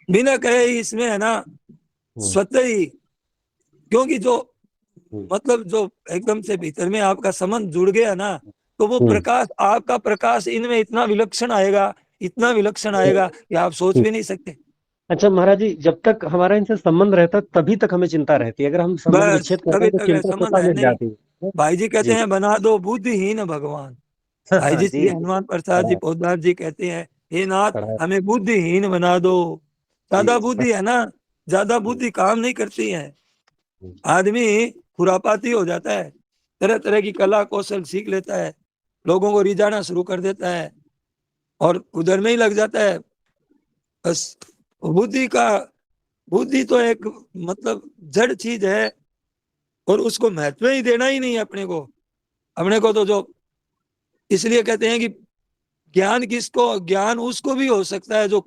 बिना कहे ही इसमें है ना, हम्म स्वतः ही। क्योंकि जो हम्म मतलब जो एकदम से भीतर में आपका संबंध जुड़ गया ना, तो वो हम्म प्रकाश, आपका प्रकाश इनमें इतना विलक्षण आएगा, इतना विलक्षण आएगा कि आप सोच हम्म। भी नहीं सकते। अच्छा महाराज जी, जब तक हमारा इनसे संबंध रहता है तभी तक हमें चिंता रहती है, अगर हम संबंध बस विच्छेद करते तभी हैं तो तक है, चिंता संबंध स्वतः है मिट नहीं। जाती है। भाई जी कहते जी हैं बना दो बुद्धिहीन भगवान। भाई जी जी श्री हनुमान प्रसाद जी पढ़ा पोद्दार जी कहते हैं, हे नाथ पढ़ा हमें बुद्धिहीन बना दो। जी ज्यादा बुद्धि है ना, ज्यादा हम्म, बुद्धि काम नहीं करती है, हम्म, आदमी खुरापाती हो जाता है, तरह तरह की कला कौशल सीख लेता है, लोगों को रिझाना शुरू कर देता है और उधर में ही लग जाता है। बस बुद्धि का, बुद्धि तो एक मतलब जड़ चीज है और उसको महत्व ही देना ही नहीं है अपने को। अपने को तो जो, इसलिए कहते हैं कि ज्ञान किसको, ज्ञान उसको भी हो सकता है जो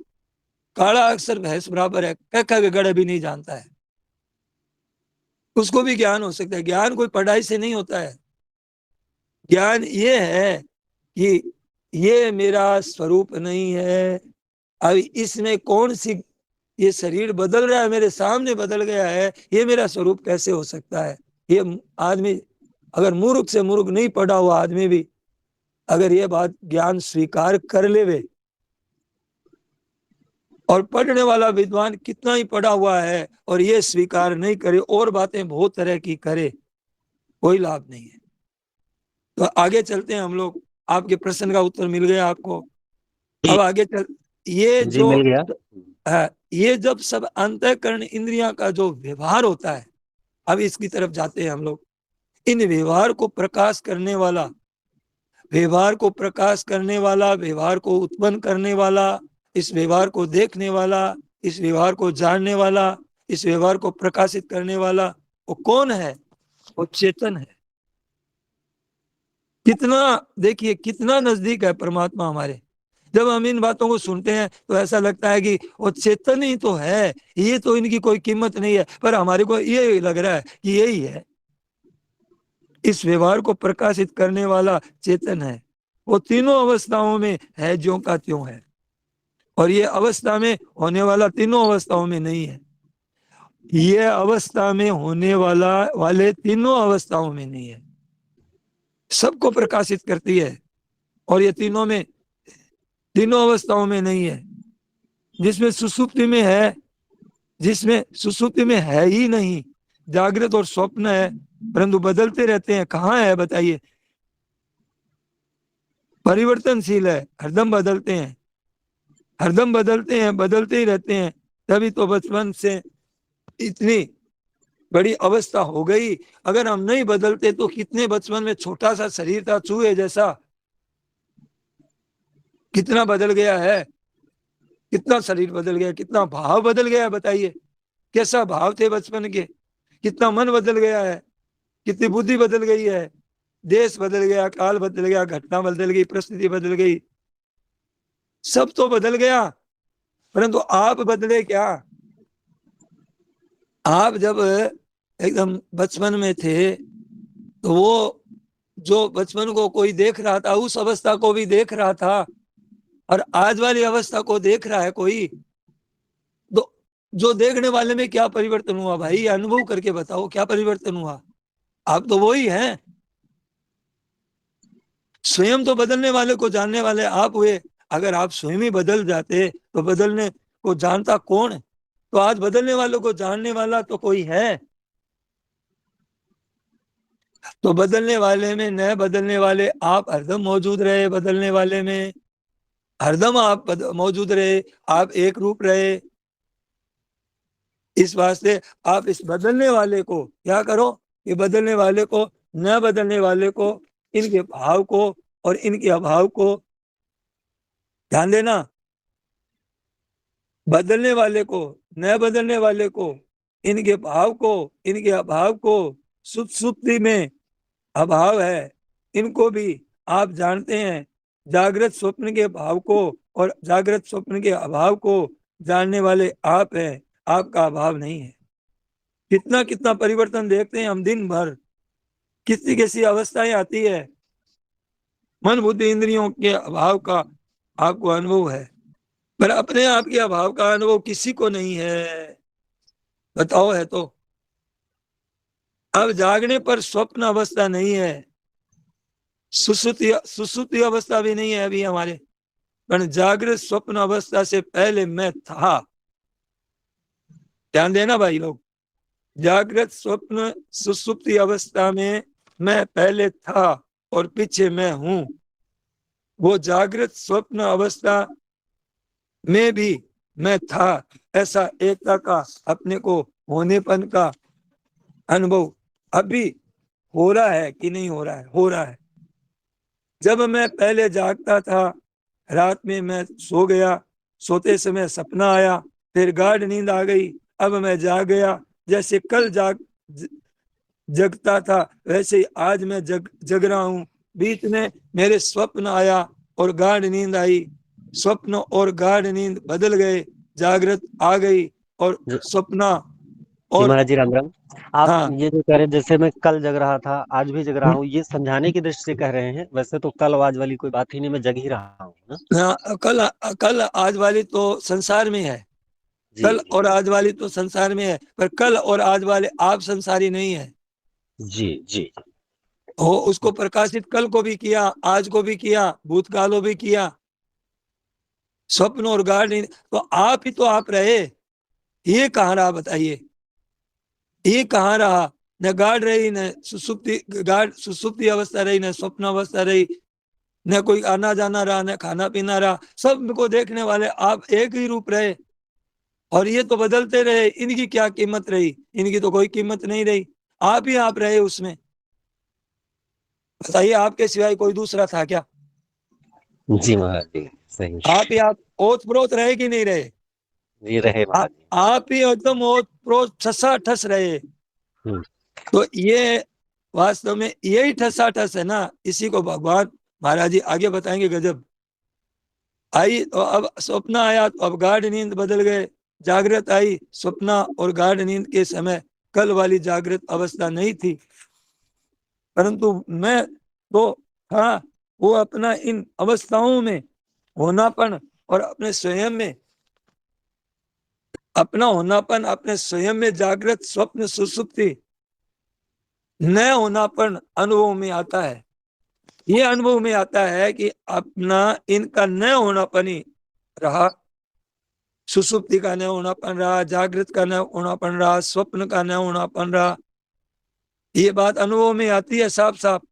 काला अक्षर भैंस बराबर है, कह के गड़े भी नहीं जानता है, उसको भी ज्ञान हो सकता है। ज्ञान कोई पढ़ाई से नहीं होता है, ज्ञान ये है कि ये मेरा स्वरूप नहीं है, अब इसमें कौन सी, ये शरीर बदल रहा है, मेरे सामने बदल गया है, ये मेरा स्वरूप कैसे हो सकता है। ये आदमी अगर मूर्ख से मूर्ख नहीं पढ़ा हुआ आदमी भी अगर ये बात ज्ञान स्वीकार कर लेवे, और पढ़ने वाला विद्वान कितना ही पढ़ा हुआ है और ये स्वीकार नहीं करे और बातें बहुत तरह की करे, कोई लाभ नहीं है। तो आगे चलते हैं हम लोग, आपके प्रश्न का उत्तर मिल गया आपको। अब आगे चल, ये जी जो मिल गया। है, ये जब सब अंतःकरण इंद्रियां का जो व्यवहार होता है, अब इसकी तरफ जाते हैं हम लोग। इन व्यवहार को प्रकाश करने वाला, व्यवहार को प्रकाश करने वाला, व्यवहार को उत्पन्न करने वाला, इस व्यवहार को देखने वाला, इस व्यवहार को जानने वाला, इस व्यवहार को प्रकाशित करने वाला, वो कौन है? वो चेतन है। कितना, देखिए कितना नजदीक है परमात्मा हमारे। जब हम इन बातों को सुनते हैं तो ऐसा लगता है कि वो चेतन ही तो है, ये तो इनकी कोई कीमत नहीं है, पर हमारे को ये लग रहा है कि यही है। इस व्यवहार को प्रकाशित करने वाला चेतन है, वो तीनों अवस्थाओं में है, ज्यों का त्यों है। और ये अवस्था में होने वाला तीनों अवस्थाओं में नहीं है, ये अवस्था में होने वाले तीनों अवस्थाओं में नहीं है, सबको प्रकाशित करती है। और ये तीनों अवस्थाओं में नहीं है। जिसमें सुसुप्ति में है, जिसमें सुसुप्ति में है ही नहीं, जागृत और स्वप्न है, परंतु बदलते रहते हैं, कहाँ है बताइए? परिवर्तनशील है, हरदम बदलते हैं, हरदम बदलते हैं, बदलते ही रहते हैं। तभी तो बचपन से इतनी बड़ी अवस्था हो गई। अगर हम नहीं बदलते तो कितने बचपन में छोटा सा शरीर था, चूहे जैसा, कितना बदल गया है, कितना शरीर बदल गया, कितना भाव बदल गया, बताइए कैसा भाव थे बचपन के, कितना मन बदल गया है, कितनी बुद्धि बदल गई है, देश बदल गया, काल बदल गया, घटना बदल गई, परिस्थिति बदल गई, सब तो बदल गया, परंतु आप बदले क्या? आप जब एकदम बचपन में थे तो वो जो बचपन को कोई देख रहा था, उस अवस्था को भी देख रहा था, और आज वाली अवस्था को देख रहा है कोई, तो जो देखने वाले में क्या परिवर्तन हुआ भाई? अनुभव करके बताओ, क्या परिवर्तन हुआ? आप तो वही हैं। स्वयं तो बदलने वाले को जानने वाले आप हुए। अगर आप स्वयं ही बदल जाते तो बदलने को जानता कौन है? तो आज बदलने वालों को जानने वाला तो कोई है। तो बदलने वाले में, न बदलने वाले आप हरदम मौजूद रहे, बदलने वाले में हरदम आप मौजूद रहे, आप एक रूप रहे। इस वास्ते आप इस बदलने वाले को क्या करो कि बदलने वाले को, न बदलने वाले को, इनके भाव को और इनके अभाव को ध्यान देना। बदलने वाले को, न बदलने वाले को, इनके भाव को, इनके अभाव को, सुप्ति में अभाव है, इनको भी आप जानते हैं। जागृत स्वप्न के भाव को और जागृत स्वप्न के अभाव को जानने वाले आप हैं, आपका अभाव नहीं है। कितना कितना परिवर्तन देखते हैं हम दिन भर, किसी कैसी अवस्थाएं आती है, मन बुद्धि इंद्रियों के अभाव का आपको अनुभव है, पर अपने आप के अभाव का अनुभव किसी को नहीं है। बताओ है तो? अब जागने पर स्वप्न अवस्था नहीं है, सुसुप्ति अवस्था भी नहीं है अभी हमारे, पर जागृत स्वप्न अवस्था से पहले मैं था। ध्यान देना भाई लोग, जागृत स्वप्न सुसुप्ति अवस्था में मैं पहले था और पीछे मैं हूं। वो जागृत स्वप्न अवस्था में भी मैं था, ऐसा एकता का, अपने को होनेपन का अनुभव अभी हो रहा है कि नहीं हो रहा है? हो रहा है। जब मैं पहले जागता था, रात में मैं सो गया, सोते समय सपना आया, फिर गाढ़ नींद आ गई, अब मैं जाग गया। जैसे कल जगता था वैसे ही आज मैं जग रहा हूं। बीच में मेरे स्वप्न आया और गाढ़ नींद आई, स्वप्न और गाढ़ नींद बदल गए, जागृत आ गई और स्वप्ना। और महाराज जी राम राम। आप हाँ, ये जो कह रहे हैं, जैसे मैं कल जग रहा था आज भी जग रहा हूँ, ये समझाने की दृष्टि से कह रहे हैं। वैसे तो कल आज वाली कोई बात ही नहीं, मैं जग ही रहा हूँ ना। हाँ, कल आज वाली तो संसार में है, जी कल और आज वाली तो संसार में है, पर कल और आज वाले आप संसारी नहीं है। जी जी हो उसको प्रकाशित कल को भी किया, आज को भी किया, भूतकालों भी किया। स्वप्न और गाढ़ नींद तो आप ही तो आप रहे, ये कहाँ रहा बताइए? ये कहाँ रहा? न गाढ़ रही, न सुसुप्ति अवस्था रही, न स्वप्न अवस्था रही, न कोई आना जाना रहा, न खाना पीना रहा। सब को देखने वाले आप एक ही रूप रहे, और ये तो बदलते रहे। इनकी क्या कीमत रही? इनकी तो कोई कीमत नहीं रही, आप ही आप रहे उसमें। बताइए, आपके सिवाय कोई दूसरा था क्या? जी महाराज जी, सही। आप ही आप ओत प्रोत रहे कि नहीं रहे? ये रहे महाराज जी। आप ही एकदम ओत प्रोत ठसा ठस रहे। हम्म। तो ये वास्तव में यही ठसाठस है ना, इसी को भगवान महाराज जी आगे बताएंगे। गजब आई तो अब स्वप्न आया, तो अब गाढ़ नींद बदल गए, जागृत आई, स्वप्न और गाढ़ नींद के समय कल वाली जागृत अवस्था नहीं थी, परंतु मैं तो था वो अपना इन अवस्थाओं में होनापन और अपने स्वयं में अपना होनापन, अपने स्वयं में जागृत स्वप्न सुसुप्ति न होनापन अनुभव में आता है। ये अनुभव में आता है कि अपना इनका न होनापन ही रहा, सुसुप्ति का न होनापन रहा, जागृत का न होनापन रहा, स्वप्न का न होनापन रहा। ये बात अनुभव में आती है साफ साफ।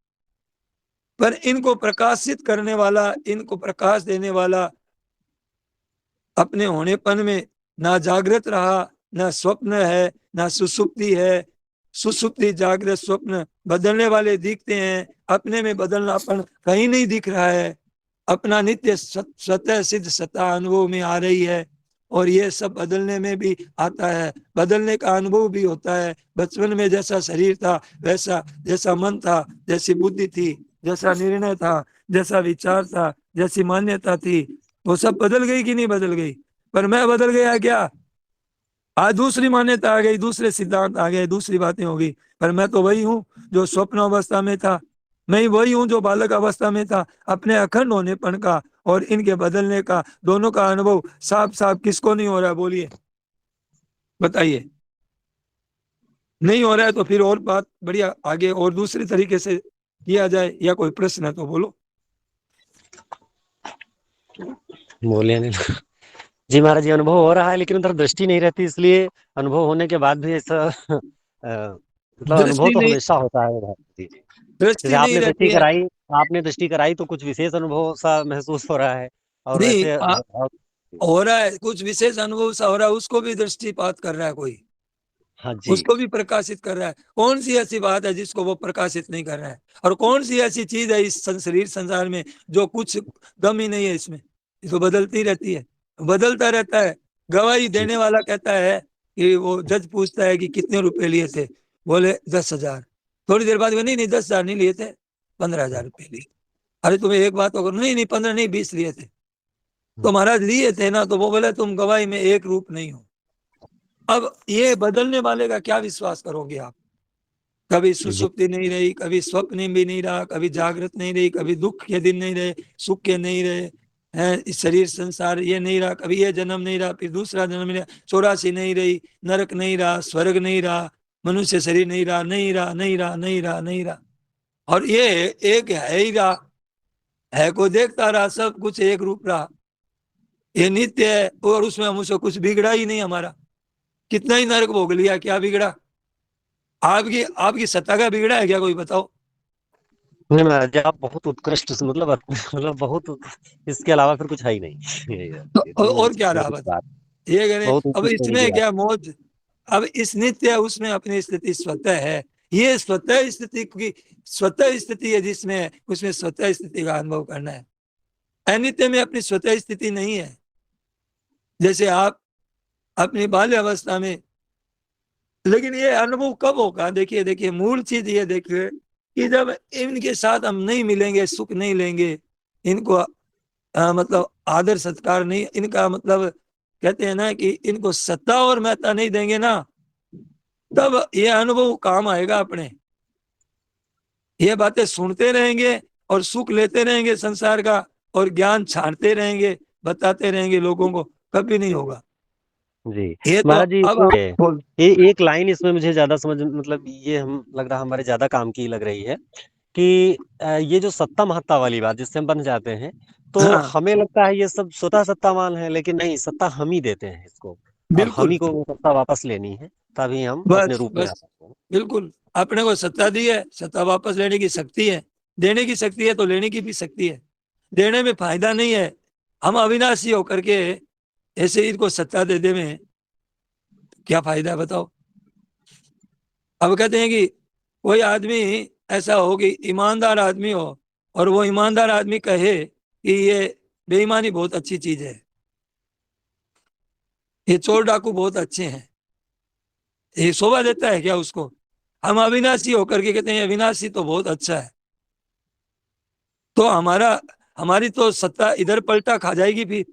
पर इनको प्रकाशित करने वाला, इनको प्रकाश देने वाला अपने होनेपन में ना जागृत रहा, ना स्वप्न है, ना सुसुप्ति है। सुसुप्ति जागृत स्वप्न बदलने वाले दिखते हैं, अपने में बदलनापन कहीं नहीं दिख रहा है। अपना नित्य स्वतः सिद्ध सत्ता अनुभव में आ रही है, और ये सब बदलने में भी आता है, बदलने का अनुभव भी होता है। बचपन में जैसा शरीर था वैसा, जैसा मन था, जैसी बुद्धि थी, जैसा निर्णय था, जैसा विचार था, जैसी मान्यता थी, वो सब बदल गई कि नहीं बदल गई? पर मैं बदल गया क्या? आज दूसरी मान्यता आ गई, दूसरे सिद्धांत आ गए, दूसरी बातें हो गई। पर मैं तो वही हूं जो स्वप्न अवस्था में था, मैं ही वही हूं जो बालक अवस्था में था। अपने अखंड होनेपन का और इनके बदलने का, दोनों का अनुभव साफ साफ किसको नहीं हो रहा है? बोलिए, बताइए। नहीं हो रहा है तो फिर और बात बढ़िया आगे और दूसरे तरीके से किया जाए, या कोई प्रश्न है तो बोलो। बोलिए नहीं। जी महाराज जी, अनुभव हो रहा है लेकिन उधर दृष्टि नहीं रहती, इसलिए अनुभव होने के बाद भी ऐसा मतलब अनुभव दृष्टि तो नहीं, हमेशा होता है महाराज जी। जैसे दृष्टि नहीं रहती है। आपने दृष्टि कराई तो कुछ विशेष अनुभव सा महसूस हो रहा है, और नहीं वैसे हो रहा है कुछ विशेष अनुभव सा हो रहा है, उसको भी दृष्टिपात कर रहा है कोई, हाँ जी। उसको भी प्रकाशित कर रहा है। कौन सी ऐसी बात है जिसको वो प्रकाशित नहीं कर रहा है? और कौन सी ऐसी चीज है इस शरीर संसार में जो कुछ गम ही नहीं है इसमें? इसको बदलती रहती है, बदलता रहता है। गवाही जी देने वाला कहता है कि वो जज पूछता है कि कितने रुपए लिए थे, बोले 10,000। थोड़ी देर बाद नहीं नहीं 10,000 नहीं लिए थे, 15,000 रुपए लिए। अरे तुम्हें एक बात होगा, नहीं नहीं 15 नहीं 20 लिए थे। तो महाराज लिए थे ना, तो वो बोले तुम गवाही में एक रूप नहीं हो। अब ये बदलने वाले का क्या विश्वास करोगे आप? कभी जी सुसुप्ति नहीं रही, कभी स्वप्न भी नहीं रहा, कभी जागृत नहीं रही, कभी दुख के दिन नहीं रहे, सुख के नहीं रहे हैं, इस शरीर संसार ये नहीं रहा, कभी ये जन्म नहीं रहा, फिर दूसरा जन्म नहीं रहा, 84 नहीं रही, नरक नहीं रहा, स्वर्ग नहीं रहा, मनुष्य शरीर नहीं रहा, नहीं रहा, नहीं रहा, नहीं रहा, नहीं रहा। और ये एक है ही रहा, है को देखता रहा, सब कुछ एक रूप रहा। ये नित्य है, और उसमें मुझसे कुछ बिगड़ा ही नहीं हमारा। कितना ही नरक भोग लिया, क्या बिगड़ा? आपकी आपकी सत्ता का बिगड़ा है क्या? कोई बताओ। नहीं महाराज जी, आप बहुत उत्कृष्ट मतलब मतलब बहुत, इसके अलावा फिर कुछ है ही नहीं। तो इतनी और क्या रहा बड़ी बता? बात, ये करें बहुत अब ऊंची श्रेणी की इसमें बात। क्या मौज? अब इस नित्य उसमें अपनी स्थिति स्वतः है। ये स्वतः स्थिति की स्वतः स्थिति है जिसमें, उसमें स्वतः स्थिति का अनुभव करना है। अनित्य में अपनी स्वतः स्थिति नहीं है। जैसे आप अपनी बाल्य अवस्था में, लेकिन ये अनुभव कब होगा? देखिए देखिए, मूल चीज ये देखिए कि जब इनके साथ हम नहीं मिलेंगे, सुख नहीं लेंगे, इनको मतलब आदर सत्कार नहीं, इनका मतलब कहते हैं ना कि इनको सत्ता और महत्ता नहीं देंगे ना, तब ये अनुभव काम आएगा अपने। ये बातें सुनते रहेंगे और सुख लेते रहेंगे संसार का, और ज्ञान छांटते रहेंगे, बताते रहेंगे लोगों को, कभी नहीं होगा। जी ये तो महाराज जी, अब इसमें बोल। एक लाइन इसमें मुझे ज्यादा समझ मतलब ये हम लग रहा हमारे ज्यादा काम की लग रही है कि ये जो सत्ता महत्ता वाली बात जिससे हम बन जाते हैं, तो हाँ हमें लगता है ये सब स्वतः सत्तावान है, लेकिन नहीं, सत्ता हम ही देते हैं इसको, और हम बिल्कुल, ही को वो सत्ता वापस लेनी है, तभी हम अपने बस रूप में आ बस सकते हैं। बिल्कुल। अपने को सत्ता दी है, सत्ता वापस लेने की शक्ति है। देने की शक्ति है तो लेने की भी शक्ति है। देने में फायदा नहीं है। हम अविनाशी होकर के ऐसे ही इनको सत्ता दे दे में क्या फायदा है बताओ? अब कहते हैं कि कोई आदमी ऐसा हो कि ईमानदार आदमी हो, और वो ईमानदार आदमी कहे कि ये बेईमानी बहुत अच्छी चीज है, ये चोर डाकू बहुत अच्छे हैं, ये शोभा देता है क्या उसको? हम अविनाशी होकर के कहते हैं अविनाशी तो बहुत अच्छा है, तो हमारी तो सत्ता इधर पलटा खा जाएगी, फिर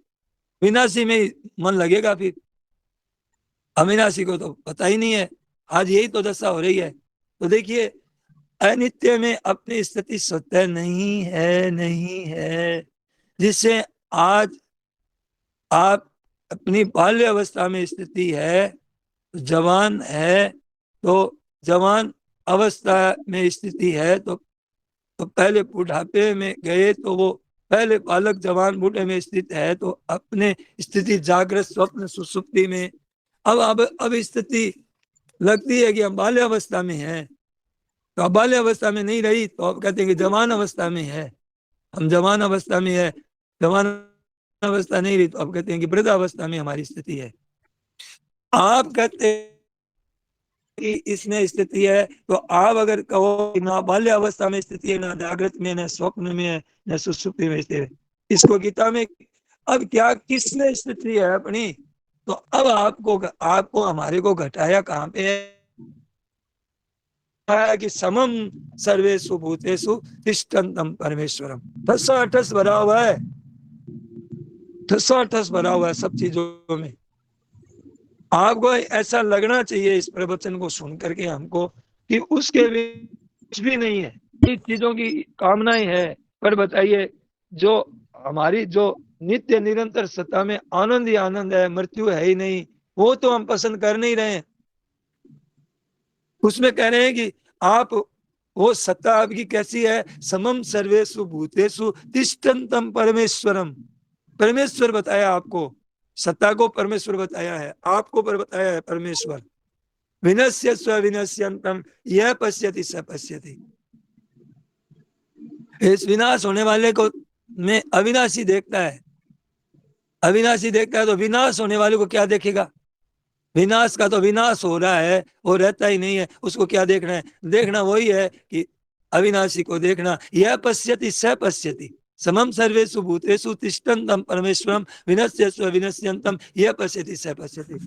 विनाशी में ही मन लगेगा, फिर अविनाशी को तो पता ही नहीं है। आज यही तो दशा हो रही है। तो देखिए, अनित्य में अपनी स्थिति स्वतः नहीं है, जिससे आज आप अपनी बाल्य अवस्था में स्थिति है, जवान है, तो जवान अवस्था में स्थिति है, तो पहले बुढ़ापे में गए तो वो पहले बालक जवान बूढ़े में स्थित है, तो अपने स्थिति जागृत स्वप्न सुसुप्ति में अब स्थिति लगती है कि हम बाल्य अवस्था में हैं। तो अब बाल्य अवस्था में नहीं रही तो अब कहते हैं कि जवान अवस्था में है, हम जवान अवस्था में है। जवान अवस्था नहीं रही तो अब कहते हैं कि वृद्ध अवस्था में हमारी स्थिति है। आप कहते हैं कि इसमें स्थिति है, तो आप अगर कहो कि ना बाल्य अवस्था में स्थिति है, ना जागृत में, ना स्वप्न में है, ना सुषुप्ति में स्थिति है, इसको गीता में अब क्या किसने स्थिति है अपनी, तो अब आपको हमारे को घटाया कहाँ पे है कि समम सर्वेषु भूतेषु तिष्ठन्तम परमेश्वरम। ठस भरा हुआ है, ठस भरा हुआ है सब चीजों में। आपको ऐसा लगना चाहिए इस प्रवचन को सुन करके हमको कि उसके भी कुछ भी नहीं है, इस चीजों की कामनाएं है। पर बताइए, जो हमारी जो नित्य निरंतर सत्ता में आनंद ही आनंद है, मृत्यु है ही नहीं, वो तो हम पसंद कर नहीं रहे हैं। उसमें कह रहे हैं कि आप वो सत्ता आपकी कैसी है, समम सर्वेषु भूतेषु तिष्ठन्तम परमेश्वरम। परमेश्वर बताया आपको, सत्ता को परमेश्वर बताया है, आपको पर बताया है परमेश्वर। विनश्य स्व विनश्यंतम यह पश्यति स पश्यति। इस विनाश होने वाले को में अविनाशी देखता है, अविनाशी देखता है तो विनाश होने वाले को क्या देखेगा। विनाश का तो विनाश हो रहा है, वो रहता ही नहीं है, उसको क्या देखना है। देखना वही है कि अविनाशी को देखना। यह पश्यति स पश्यति समम सर्वेषु भूतेषु तिष्ठन्तम परमेश्वरम विनश्यस्व विनश्यन्तम यह पश्यति स पश्यति।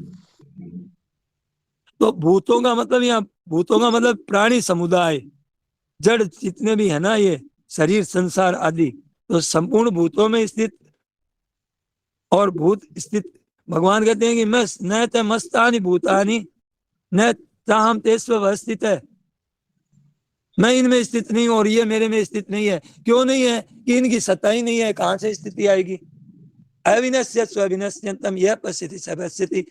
तो भूतों का मतलब, यहाँ भूतों का मतलब प्राणी समुदाय, जड़ जितने भी है ना, ये शरीर संसार आदि, तो संपूर्ण भूतों में स्थित और भूत स्थित। भगवान कहते हैं कि मैं न त मस्तानि भूतानि न ताहम तेस्व स्थित है, मैं इनमें स्थित नहीं और ये मेरे में स्थित नहीं है। क्यों नहीं है? कि इनकी सत्ता ही नहीं है, कहां से स्थिति आएगी। अविनश्य स्विनश्यंतम यह पश्यति स पश्यति।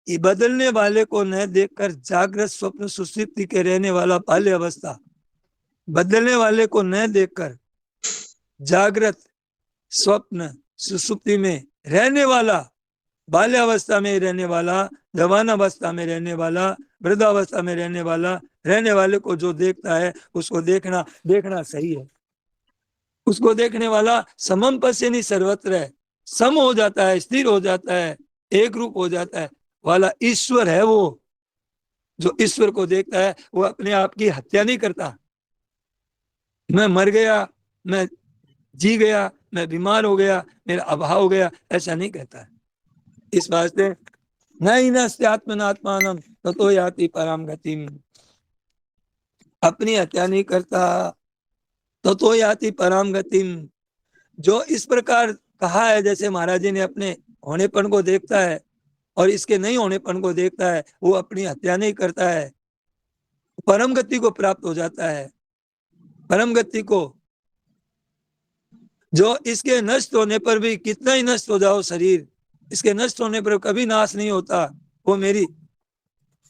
बदलने वाले को न देखकर जागृत स्वप्न सुषुप्ति के रहने वाला बाल्य अवस्था, बदलने वाले को न देखकर जागृत स्वप्न सुषुप्ति में रहने वाला, बाल्य अवस्था में रहने वाला, जवान अवस्था में रहने वाला, वृद्धावस्था में रहने वाले को जो देखता है उसको देखना सही है। उसको देखने वाला समम पश्यति सर्वत्र है, सम हो जाता है, स्थिर हो जाता है, एक रूप हो जाता है वाला ईश्वर है। वो जो ईश्वर को देखता है वो अपने आप की हत्या नहीं करता। मैं मर गया, मैं जी गया, मैं बीमार हो गया, मेरा अभाव हो गया, ऐसा नहीं कहता है। इस वास्ते नहीं नस्त्यात्मनात्मानम ततो याति पराम गतिम, अपनी हत्या नहीं करता, ततो याति पराम गतिम। जो इस प्रकार कहा है, जैसे महाराज जी ने अपने होनेपन को देखता है और इसके नहीं होनेपन को देखता है, वो अपनी हत्या नहीं करता है, परम गति को प्राप्त हो जाता है। परम गति को, जो इसके नष्ट होने पर भी, कितना ही नष्ट हो जाओ शरीर, इसके नष्ट होने पर कभी नाश नहीं होता। वो मेरी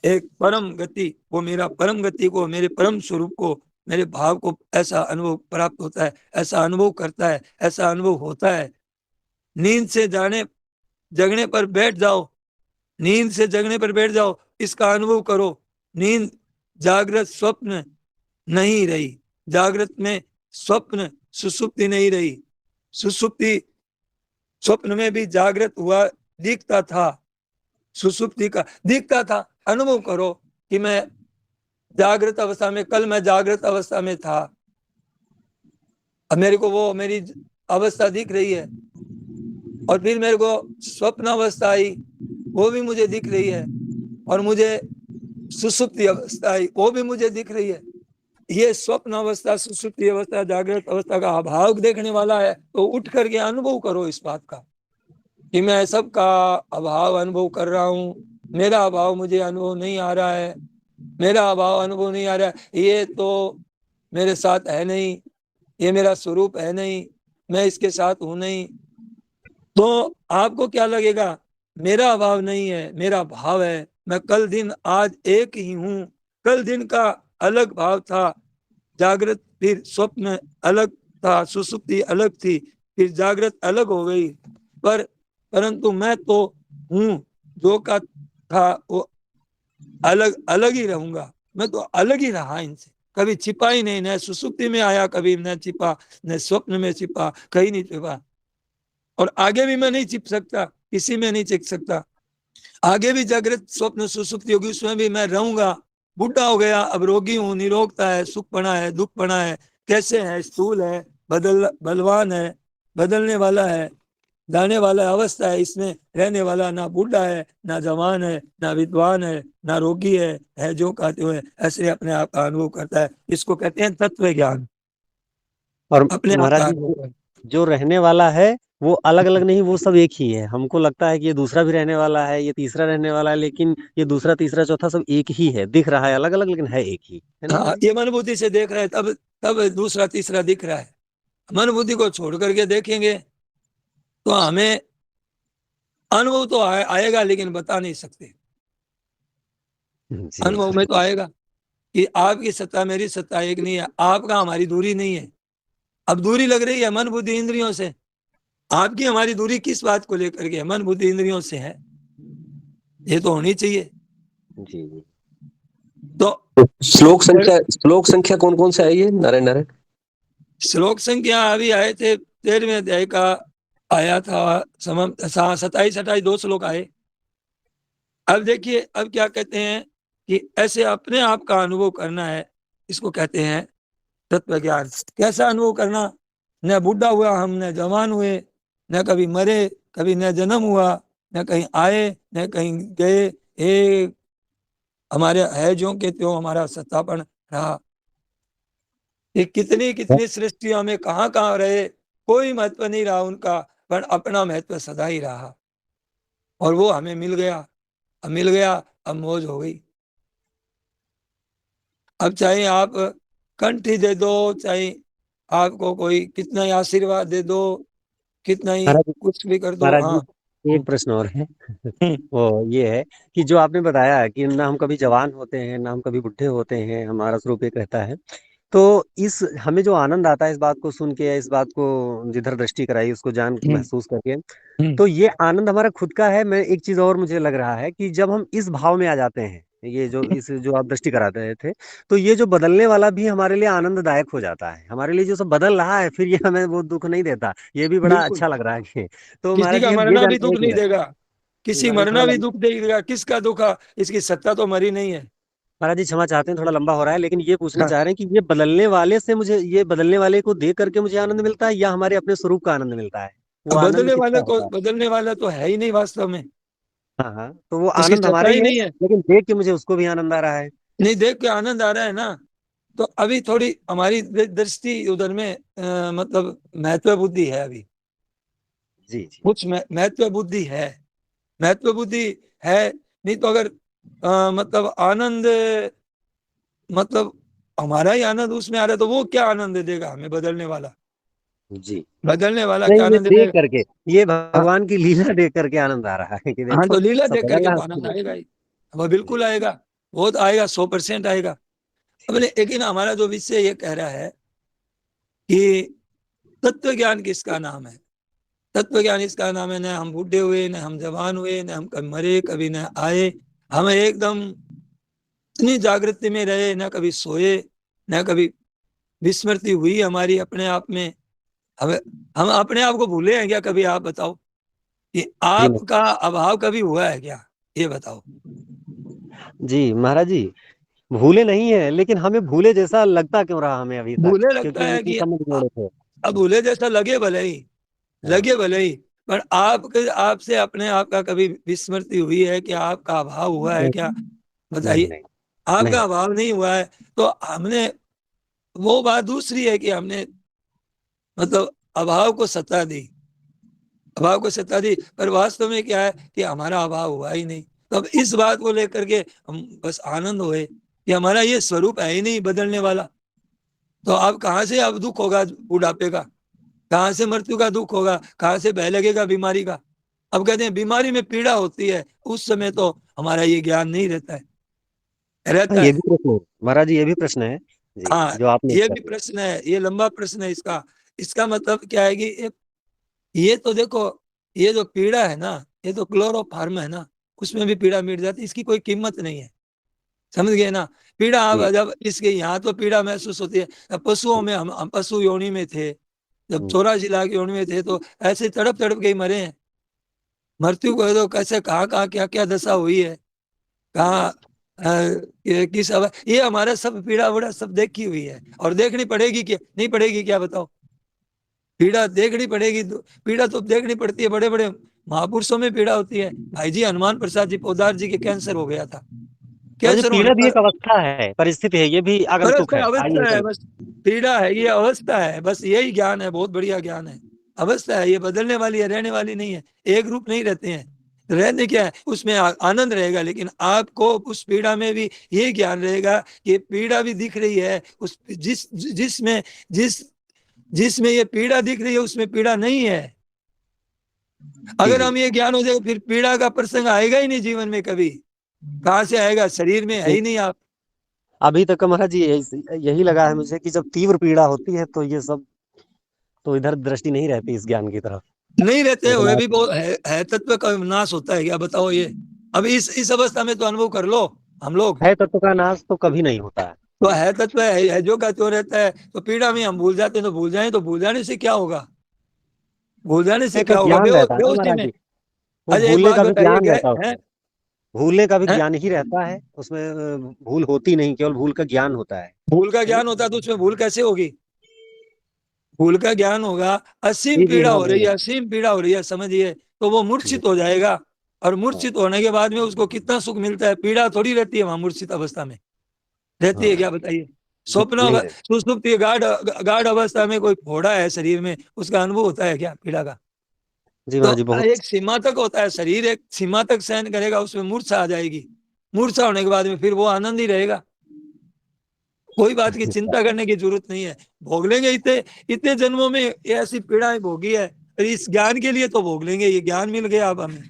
एक परम गति, वो मेरा परम गति को, मेरे परम स्वरूप को, मेरे भाव को ऐसा अनुभव प्राप्त होता है, ऐसा अनुभव करता है, ऐसा अनुभव होता है। नींद से जगने पर बैठ जाओ, नींद से जगने पर बैठ जाओ, इसका अनुभव करो। नींद जागृत स्वप्न नहीं रही, जागृत में स्वप्न सुसुप्ति नहीं रही, सुसुप्ति स्वप्न में भी जागृत हुआ दिखता था, सुसुप्ति का दिखता था। अनुभव करो कि मैं जागृत अवस्था में, कल मैं जागृत अवस्था में था, अब मेरे को वो मेरी अवस्था दिख रही है, और फिर मेरे को स्वप्न अवस्था आई, वो भी मुझे दिख रही है, और मुझे सुसुप्ति अवस्था है वो भी मुझे दिख रही है। ये स्वप्न अवस्था, सुसुप्ति अवस्था, जागृत अवस्था का अभाव देखने वाला है, तो उठ करके अनुभव करो इस बात का कि मैं सबका अभाव अनुभव कर रहा हूँ, मेरा अभाव मुझे अनुभव नहीं आ रहा है, मेरा अभाव अनुभव नहीं आ रहा है, ये तो मेरे साथ है नहीं, ये मेरा स्वरूप है नहीं, मैं इसके साथ हूं नहीं। तो आपको क्या लगेगा, मेरा अभाव नहीं है, मेरा भाव है, मैं कल दिन आज एक ही हूं। कल दिन का अलग भाव था, जागृत फिर स्वप्न अलग था, सुसुप्ति अलग थी, फिर जागृत अलग हो गई, परंतु मैं तो हूं, जो का था वो अलग अलग ही रहूंगा। मैं तो अलग ही रहा इनसे, कभी छिपा ही नहीं, न सुसुप्ति में आया कभी न छिपा, न स्वप्न में छिपा, कहीं नहीं छिपा, और आगे भी मैं नहीं छिप सकता, किसी में नहीं छिप सकता। आगे भी जागृत स्वप्न सुसुप्ति होगी, उसमें भी मैं रहूंगा। बुढ़ा हो गया, अब रोगी हूं, निरोगता है, सुखपना है, दुखपना है, कैसे है, स्थूल है, बलवान है, बदलने वाला है, जाने वाला अवस्था है, इसमें रहने वाला ना बूढ़ा है, ना जवान है, ना विद्वान है, ना रोगी है जो कहते हुए ऐसे अपने आप का अनुभव करता है। इसको कहते हैं तत्व ज्ञान, और अपने आप महाराज का जी, अनुभव। जो रहने वाला है वो अलग अलग नहीं, वो सब एक ही है। हमको लगता है कि ये दूसरा भी रहने वाला है, ये तीसरा रहने वाला है, लेकिन ये दूसरा तीसरा चौथा सब एक ही है, दिख रहा है अलग अलग लेकिन है एक ही, है ना हाँ, महाराज? ये मन बुद्धि से देख रहे हैं, तब तब दूसरा तीसरा दिख रहा है। मन बुद्धि को छोड़ करके देखेंगे तो हमें अनुभव तो आएगा, लेकिन बता नहीं सकते। जी। अनुभव में तो आएगा कि आपकी सत्ता मेरी सत्ता एक नहीं है, आपका हमारी दूरी नहीं है। अब दूरी लग रही है मन बुद्धि इंद्रियों से, आपकी हमारी दूरी किस बात को लेकर के, मन बुद्धि इंद्रियों से है, ये तो होनी चाहिए। जी जी। तो श्लोक संख्या कौन कौन सा है ये नारायण नारायण? श्लोक संख्या अभी आए थे 13वें अध्याय का आया था, 27-28 2 श्लोक आए। अब देखिए, अब क्या कहते हैं कि ऐसे अपने आप का अनुभव करना है, इसको कहते हैं तत्व ज्ञान। कैसा अनुभव करना, न बूढ़ा हुआ हम, न जवान हुए, न कभी मरे, कभी न जन्म हुआ, न कहीं आए न कहीं गए, एक हमारे है जो के त्यों हमारा सत्तापन रहा। ये कितनी कितनी सृष्टियों में कहाँ कहाँ रहे, कोई महत्व नहीं रहा उनका, पर अपना महत्व सदा ही रहा, और वो हमें मिल गया। अब मिल गया, अब मौज हो गई। अब चाहे आप कंठी दे दो, चाहे आपको कोई कितना ही आशीर्वाद दे दो, कितना ही महाराज कुछ भी कर दो। महाराज हाँ। जी, एक प्रश्न और है। हम्म, वो ये है कि जो आपने बताया कि ना हम कभी जवान होते हैं ना हम कभी बुढ़े होते हैं, हमारा स्वरूप एक रहता है, तो इस हमें जो आनंद आता है इस बात को सुन के या इस बात को जिधर दृष्टि कराई उसको जान के हम्म, महसूस करके, हम्म, तो ये आनंद हमारा खुद का है। मैं एक चीज और मुझे लग रहा है कि जब हम इस भाव में आ जाते हैं, ये जो इस जो आप दृष्टि कराते रहे थे, तो ये जो बदलने वाला भी हमारे लिए आनंददायक हो जाता है। हमारे लिए जो सब बदल रहा है फिर ये हमें वो दुख नहीं देता, ये भी बड़ा बिल्कुल। अच्छा लग रहा है कि तो किसी महाराज का जी हम ये मरना भी जानते दुख हैं नहीं कि देगा, किसी महाराज जी थोड़ा मरना भी दुख देगा, किसका दुख है? इसकी सत्ता तो मरी नहीं है। महाराज जी क्षमा चाहते हैं, थोड़ा लंबा हो रहा है, लेकिन ये पूछना हाँ, चाह रहे हैं कि ये बदलने वाले से मुझे, ये बदलने वाले को देख करके मुझे आनंद मिलता है या हमारे अपने स्वरूप का आनंद मिलता है? वो अब आनंद किसका होता है? बदलने वाला तो है ही नहीं वास्तव में, हाँ हाँ, तो वो उसकी आनंद सत्ता हमारा ही ही है, नहीं है। लेकिन देख के मुझे उसको भी आनंद आ रहा है। नहीं, देख के आनंद आ रहा है ना, तो अभी थोड़ी हमारी दृष्टि उधर में मतलब महत्व बुद्धि है अभी, जी जी। कुछ महत्व बुद्धि है, महत्व बुद्धि है। नहीं तो अगर मतलब आनंद, मतलब हमारा ही आनंद उसमें आ रहा है, तो वो क्या आनंद देगा हमें, बदलने वाला? जी। बदलने वाला नहीं, क्या ये आनंद देख देगा? करके, ये हाँ, भगवान की लीला देख करके आनंद आ रहा है कि हाँ, तो देखो लीला सब देख बदल करके रहा तो आनंद है। आएगा ही, वो बिल्कुल जी आएगा, वो तो आएगा, 100% आएगा। अब लेकिन हमारा जो विषय ये कह रहा है कि तत्व ज्ञान किसका नाम है, तत्व ज्ञान इसका नाम है, न हम बूढ़े हुए, न हम जवान हुए, न हम कभी मरे, कभी न आए, हम एकदम इतनी जागृति में रहे, न कभी सोए, न कभी विस्मृति हुई हमारी अपने आप में। हमें, हम अपने आप को भूले हैं क्या कभी? आप बताओ कि जी। आपका अभाव कभी हुआ है क्या, ये बताओ। जी महाराज जी, भूले नहीं है, लेकिन हमें भूले जैसा लगता क्यों रहा हमें अभी तक, भूले लगता क्योंकि है उसी कि समय जोड़े थे। अब भूले जैसा लगे भले ही, हाँ। लगे भले ही, पर आपके आपसे अपने आप का कभी विस्मृति हुई है कि आपका अभाव हुआ है नहीं क्या? नहीं बताइए। नहीं। आपका अभाव नहीं हुआ है, तो हमने वो बात दूसरी है कि हमने मतलब अभाव को सत्ता दी, अभाव को सत्ता दी, पर वास्तव में क्या है कि हमारा अभाव हुआ ही नहीं। तो अब इस बात को लेकर के हम बस आनंद हुए कि हमारा ये स्वरूप है ही नहीं बदलने वाला। तो अब कहाँ से अब दुख होगा बुढ़ापे का, कहाँ से मृत्यु का दुख होगा, कहाँ से भय लगेगा बीमारी का। अब कहते हैं बीमारी में पीड़ा होती है, उस समय तो हमारा ये ज्ञान नहीं रहता है, रहता ये है। भी प्रश्न है महाराज जी, ये भी प्रश्न है जी, हाँ, जो आपने ये उत्तर भी दिया। प्रश्न है, ये लंबा प्रश्न है इसका। इसका मतलब क्या है कि ये तो देखो, ये जो पीड़ा है ना, ये तो क्लोरोफार्म है ना, उसमें भी पीड़ा मिट जाती है, इसकी कोई कीमत नहीं है। समझ गए ना। पीड़ा अब जी। जब इसके यहाँ तो पीड़ा महसूस होती है, अब पशुओं में हम पशु योनि में थे, जब हम्म, 84 लाख योनि में थे, तो ऐसे तड़प तड़प के ही मरे हैं। मृत्यु को तो कैसे कहाँ कहाँ क्या क्या दशा हुई है, कहाँ किस ये हमारा सब पीड़ा वड़ा सब देखी हुई है, और देखनी पड़ेगी क्या, नहीं पड़ेगी क्या बताओ। पीड़ा देखनी पड़ेगी, पीड़ा तो देखनी पड़ती है, बड़े बड़े महापुरुषों में पीड़ा होती है। भाई जी हनुमान प्रसाद जी पोदार जी के कैंसर हो गया था, महाराज जी, कैंसर होने पीड़ा भी पर एक अवस्था है, परिस्थिति है, ये भी आगंतुक अवस्था है, आई है अवस्था है, चल। बस पीड़ा है, ये अवस्था है, बस यही ज्ञान है, बहुत बढ़िया ज्ञान है। अवस्था है, ये बदलने वाली है, रहने वाली नहीं है, एक रूप नहीं रहते हैं। रहने क्या है, उसमें आनंद रहेगा, लेकिन आपको उस पीड़ा में भी ये ज्ञान रहेगा कि पीड़ा भी दिख रही है, उस जिसमें जिस जिसमें ये पीड़ा दिख रही है उसमें पीड़ा नहीं है। जी अगर जी। हम ये ज्ञान हो जाए, फिर पीड़ा का प्रसंग आएगा ही नहीं जीवन में कभी। कहाँ से आएगा, शरीर में है जी, ही नहीं आप। अभी तक का महाराज जी यही लगा है मुझे कि जब तीव्र पीड़ा होती है तो ये सब, तो इधर दृष्टि नहीं रहती इस ज्ञान की तरफ। नहीं रहते लेकिन हुए आप, भी बहुत है तत्व का नाश होता है क्या बताओ ये। अब इस अवस्था में तो अनुभव कर लो हम लोग। है तत्व का नाश तो कभी नहीं होता है। तो है तत्व है जो का त्यों रहता है, तो पीड़ा में हम भूल जाते हैं, तो भूल जाए, तो भूल जाने से क्या होगा, भूल जाने से एक क्या होगा ज्ञान रहता है ना बेहोशी महाराज में। जी, वो अच्छा एक भूलने बात का भी बताइए, ज्ञान गए रहता है हैं, उसमें। भूलने का भी हैं? ज्ञान ही रहता है उसमें, भूल होती नहीं, केवल भूल का ज्ञान होता है। भूल का नहीं। ज्ञान होता तो उसमें भूल कैसे होगी। भूल का ज्ञान होगा, असीम जी जी, पीड़ा हाँ हो रही बोलिए। है, असीम पीड़ा हो रही है समझिए, तो वो जी, मूर्छित हो जाएगा। और हाँ मूर्छित होने के बाद में उसको कितना सुख मिलता है, पीड़ा थोड़ी रहती है वहां मूर्छित अवस्था में, रहती है हाँ, क्या बताइए। स्वप्न नहीं रहता। सुषुप्ति गाढ़ गाढ़ अवस्था में कोई फोड़ा है शरीर में, उसका अनुभव होता है क्या पीड़ा का। जी तो महाराज जी, बहुत। एक सीमा तक होता है, शरीर एक सीमा तक सहन करेगा, उसमें मूर्छा आ जाएगी। मूर्छा होने के बाद में फिर वो आनंद ही रहेगा, कोई बात की चिंता करने की जरूरत नहीं है। भोग लेंगे, इतने इतने जन्मों में ये ऐसी पीड़ाएं भोगी है, और इस ज्ञान के लिए तो भोग लेंगे, ये ज्ञान मिल गया अब हमें,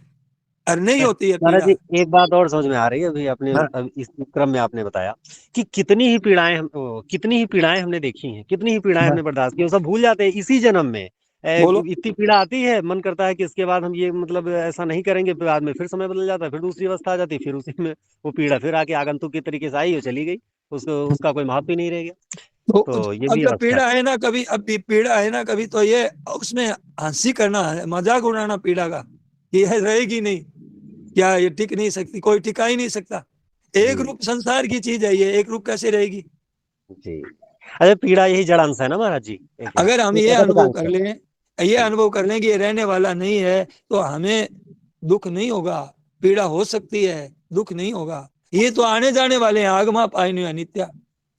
और नहीं होती है महाराज पीड़ा। जी, एक बात और समझ में आ रही है, अभी आपने हाँ, अब इस क्रम में आपने बताया कि कितनी ही पीड़ाएं हमने देखी हैं, कितनी ही पीड़ाएं हाँ, हमने बर्दाश्त की, वो सब भूल जाते हैं इसी जन्म में। बोलो। इतनी पीड़ा आती है, मन करता है कि इसके बाद हम ये मतलब ऐसा नहीं करेंगे, बाद में फिर समय बदल जाता है, फिर दूसरी अवस्था आ जाती है, फिर उसी में वो पीड़ा फिर आके आगंतुक की तरीके से आई और चली गई, उसको उसका कोई महत्व ही नहीं रह गया। तो तो ये अब भी जब अवस्था है। पीड़ा है ना कभी, अब भी पीड़ा है ना कभी, तो ये उसमें हंसी करना है, मजाक उड़ाना पीड़ा का, ये रहेगी नहीं, क्या ये टिक नहीं सकती, कोई टिका ही नहीं सकता। एक जी रूप संसार की चीज है ये, एक रूप कैसे रहेगी। जी। अरे पीड़ा यही जड़ अंश है ना महाराज जी, एक अगर हम ये ये प्रकृति का अनुभव अंश कर है। लें, ये अनुभव कर लें कि ये रहने वाला नहीं है, तो हमें दुख नहीं होगा। पीड़ा हो सकती है, दुख नहीं होगा, ये तो आने जाने वाले हैं, आगमा पायनु अनित्या,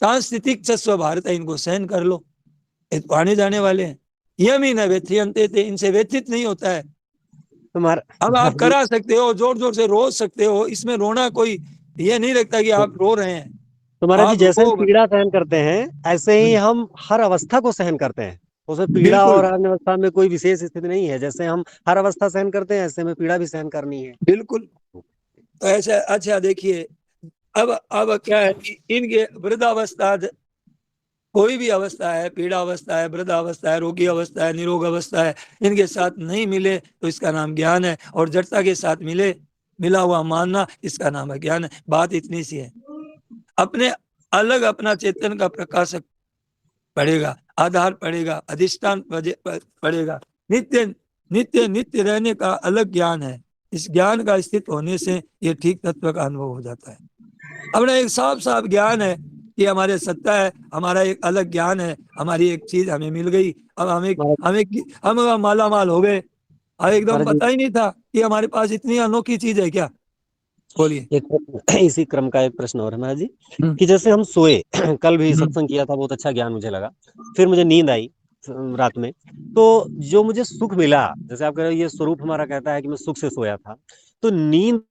सांस्थितिक सस्व भारत है, इनको सहन कर लो, ये तो आने जाने वाले हैं। यम ही न व्यथियंते थे, इनसे व्यथित नहीं होता है। तो अब आप महाराज जी, करा सकते हो, जोर जोर से रो सकते हो, इसमें रोना कोई ये नहीं लगता कि आप रो रहे हैं, तो महाराज जी, आप जैसे हम रो। पीड़ा सहन करते हैं ऐसे ही हम हर अवस्था को सहन करते हैं। उसमें पीड़ा और बिल्कुल अन्य अवस्था में कोई विशेष स्थिति नहीं है, जैसे हम हर अवस्था सहन करते हैं ऐसे में पीड़ा भी सहन करनी है। बिल्कुल। तो ऐसा अच्छा देखिए, अब क्या है कि इनके वृद्धावस्था, कोई भी अवस्था है, पीड़ा अवस्था है, वृद्धावस्था है, रोगी अवस्था है, निरोग अवस्था है, इनके साथ नहीं मिले तो इसका नाम ज्ञान है, और जड़ता के साथ मिले, मिला हुआ मानना, इसका नाम है ज्ञान है। बात इतनी सी है, अपने अलग अपना चेतन का प्रकाशक पड़ेगा, आधार पड़ेगा, अधिष्ठान पड़ेगा, नित्य नित्य नित्य रहने का अलग ज्ञान है। इस ज्ञान का स्थित होने से ये ठीक तत्व का अनुभव हो जाता है। अपना एक साफ साफ ज्ञान है कि हमारे सत्ता है, हमारा एक अलग ज्ञान है, हमारी एक चीज हमें मिल गई, अब महाराज हम माला माल हो गए। अब एकदम महाराज जी, पता ही नहीं था कि हमारे पास इतनी अनोखी चीज है क्या। बोलिए। इसी क्रम का एक प्रश्न और है महाराज जी, हम्म, कि जैसे हम सोए कल भी हम्म, सत्संग किया था, बहुत अच्छा ज्ञान मुझे लगा, फिर मुझे नींद आई रात में, तो जो मुझे सुख मिला, जैसे आप कह रहे हो ये स्वरूप हमारा कहता है कि मैं सुख से सोया था, तो नींद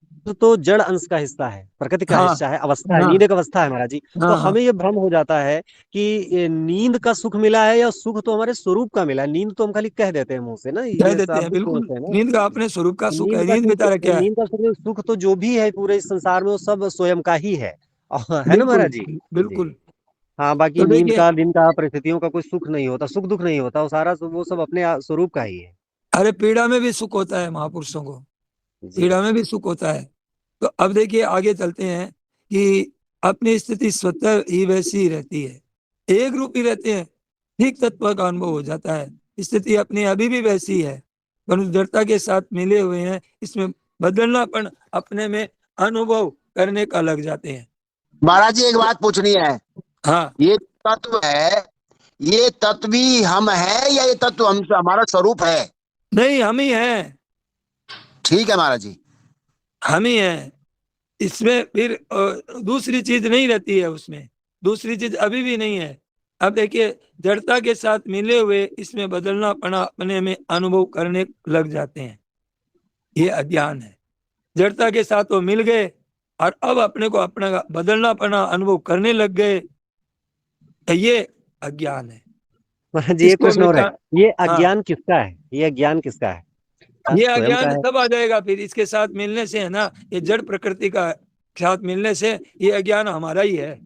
तो जड़ अंश का हिस्सा है, प्रकृति का हाँ हिस्सा है, अवस्था है, हाँ नींद एक अवस्था है महाराज जी। तो हाँ हाँ, हमें ये भ्रम हो जाता है कि ये नींद का सुख मिला है या सुख तो हमारे स्वरूप का मिला है। नींद तो हम खाली कह देते हैं मुंह से ना, कह ये देते हैं शाब्दिक बिल्कुल। कोश है ना। नींद का अपने स्वरूप का सुख है, नींद का नींद सुख, बेचारा क्या है। नींद का सुख तो जो भी है पूरे इस संसार में वो सब स्वयं का ही है। है ना बिल्कुल महाराज जी? जी। बिल्कुल। हाँ, बाकी तो नींद देखिए, का, दिन का, परिस्थितियों का कोई सुख नहीं होता, सुख दुख नहीं होता, वो सारा वो सब अपने स्वरूप का ही है। अरे पीड़ा में भी सुख होता है महापुरुषों को, जी। पीड़ा में भी सुख होता है। तो अब देखिए आगे चलते हैं कि अपनी स्थिति स्वतः ही वैसी ही रहती है, एक रूप ही रहते हैं, ठीक तत्व का अनुभव हो जाता है। स्थिति अपनी अभी भी वैसी है, परंतु जड़ता के साथ मिले हुए हैं, इसमें बदलनापन अपने में अनुभव करने का लग जाते हैं। महाराज जी एक बात पूछनी है, हाँ, ये तत्व है, ये तत्व भी हम है या ये तत्व हम हमारा स्वरूप है? नहीं हम ही हैं, ठीक है महाराज जी। हम ही हैं। इसमें फिर दूसरी चीज नहीं रहती है, उसमें दूसरी चीज अभी भी नहीं है। अब देखिए, जड़ता के साथ मिले हुए इसमें बदलना पना अपने में अनुभव करने लग जाते हैं, ये अज्ञान है। जड़ता के साथ वो मिल गए और अब अपने को अपना बदलना पना अनुभव करने लग गए, तो ये अज्ञान है। महाराज जी एक इसको प्रश्न और है, मिटा। ये हाँ, अज्ञान किसका है? ये अज्ञान किसका है? ये स्वयं का अज्ञान है? तब आ जाएगा फिर इसके साथ मिलने से, है ना, ये जड़ प्रकृति का साथ मिलने से ये अज्ञान हमारा ही है,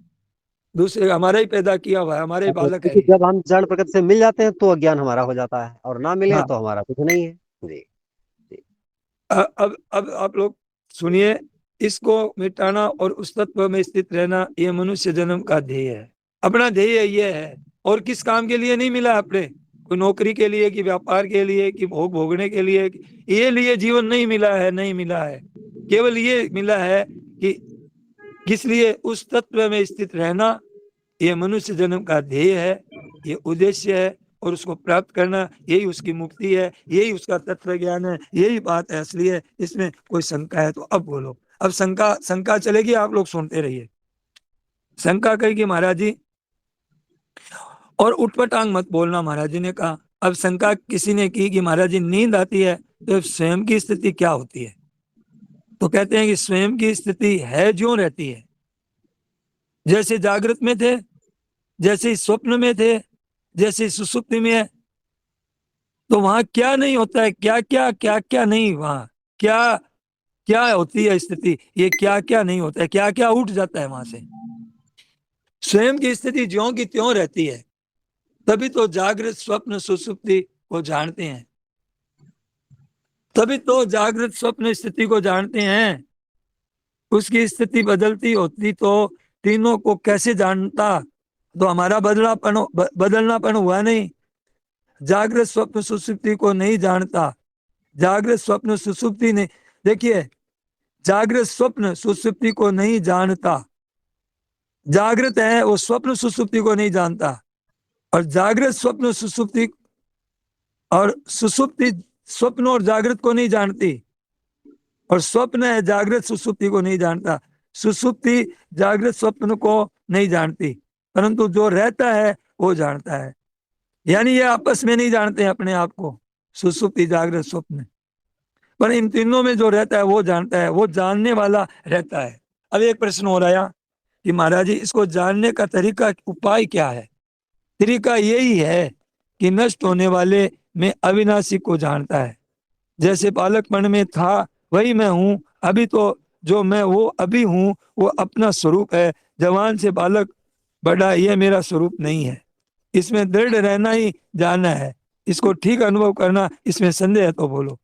दूसरे हमारा ही पैदा किया हुआ है, हमारे ही बालक है क्योंकि ये। जब हम जड़ प्रकृति से मिल जाते हैं तो अज्ञान हमारा हो जाता है, और ना मिले हाँ, तो हमारा कुछ नहीं है। जी। जी। अब आप लोग सुनिए, इसको मिटाना और उस तत्व में स्थित रहना, ये मनुष्य जन्म का ध्येय है। अपना ध्येय ये है, और किस काम के लिए नहीं मिला अपने, कोई नौकरी के लिए कि व्यापार के लिए कि भोग भोगने के लिए, ये लिए जीवन नहीं मिला है, नहीं मिला है। केवल ये मिला है कि किस लिए उस तत्व में स्थित रहना, ये मनुष्य जन्म का ध्येय है, ये उद्देश्य है, और उसको प्राप्त करना यही उसकी मुक्ति है, यही उसका तत्व ज्ञान है, यही बात है असली है। इसमें कोई शंका है तो अब बोलो। अब शंका शंका चलेगी, आप लोग सुनते रहिए। शंका कहेगी महाराज जी, और उठपटांग मत बोलना, महाराज जी ने कहा। अब शंका किसी ने की कि महाराज जी नींद आती है तो स्वयं की स्थिति क्या होती है? तो कहते हैं कि स्वयं की स्थिति है ज्यों रहती है, जैसे जागृत में थे, जैसे स्वप्न में थे, जैसे सुसुप्ति में है। तो वहां क्या नहीं होता है, क्या क्या नहीं, वहां क्या क्या होती है स्थिति, ये क्या क्या नहीं होता है, क्या क्या उठ जाता है वहां से। स्वयं की स्थिति ज्यों की त्यों रहती है, तभी तो जागृत स्वप्न सुसुप्ति को जानते हैं, तभी तो जागृत स्वप्न स्थिति को जानते हैं। उसकी स्थिति बदलती होती तो तीनों को कैसे जानता? तो हमारा बदलनापन हुआ नहीं। जागृत स्वप्न सुसुप्ति को नहीं जानता, जागृत स्वप्न सुसुप्ति ने, देखिए, जागृत स्वप्न सुसुप्ति को नहीं जानता। जागृत है वो स्वप्न सुसुप्ति को नहीं जानता, और जागृत स्वप्न सुसुप्ति, और सुसुप्ति स्वप्न और जागृत को नहीं जानती, और स्वप्न है जागृत सुसुप्ति को नहीं जानता। सुसुप्ति जागृत स्वप्न को नहीं जानती, परंतु जो रहता है वो जानता है। यानी ये आपस में नहीं जानते अपने आप को, सुसुप्ति जागृत स्वप्न, पर इन तीनों में जो रहता है वो जानता है, वो जानने वाला रहता है। अब एक प्रश्न हो रहा है कि महाराज जी इसको जानने का तरीका, उपाय क्या है? तरीका यही है कि नष्ट होने वाले में अविनाशी को जानता है। जैसे बालकपन में था वही मैं हूं, अभी तो जो मैं वो अभी हूं वो अपना स्वरूप है। जवान से बालक बड़ा, ये मेरा स्वरूप नहीं है। इसमें दृढ़ रहना ही जानना है, इसको ठीक अनुभव करना, इसमें संदेह है तो बोलो।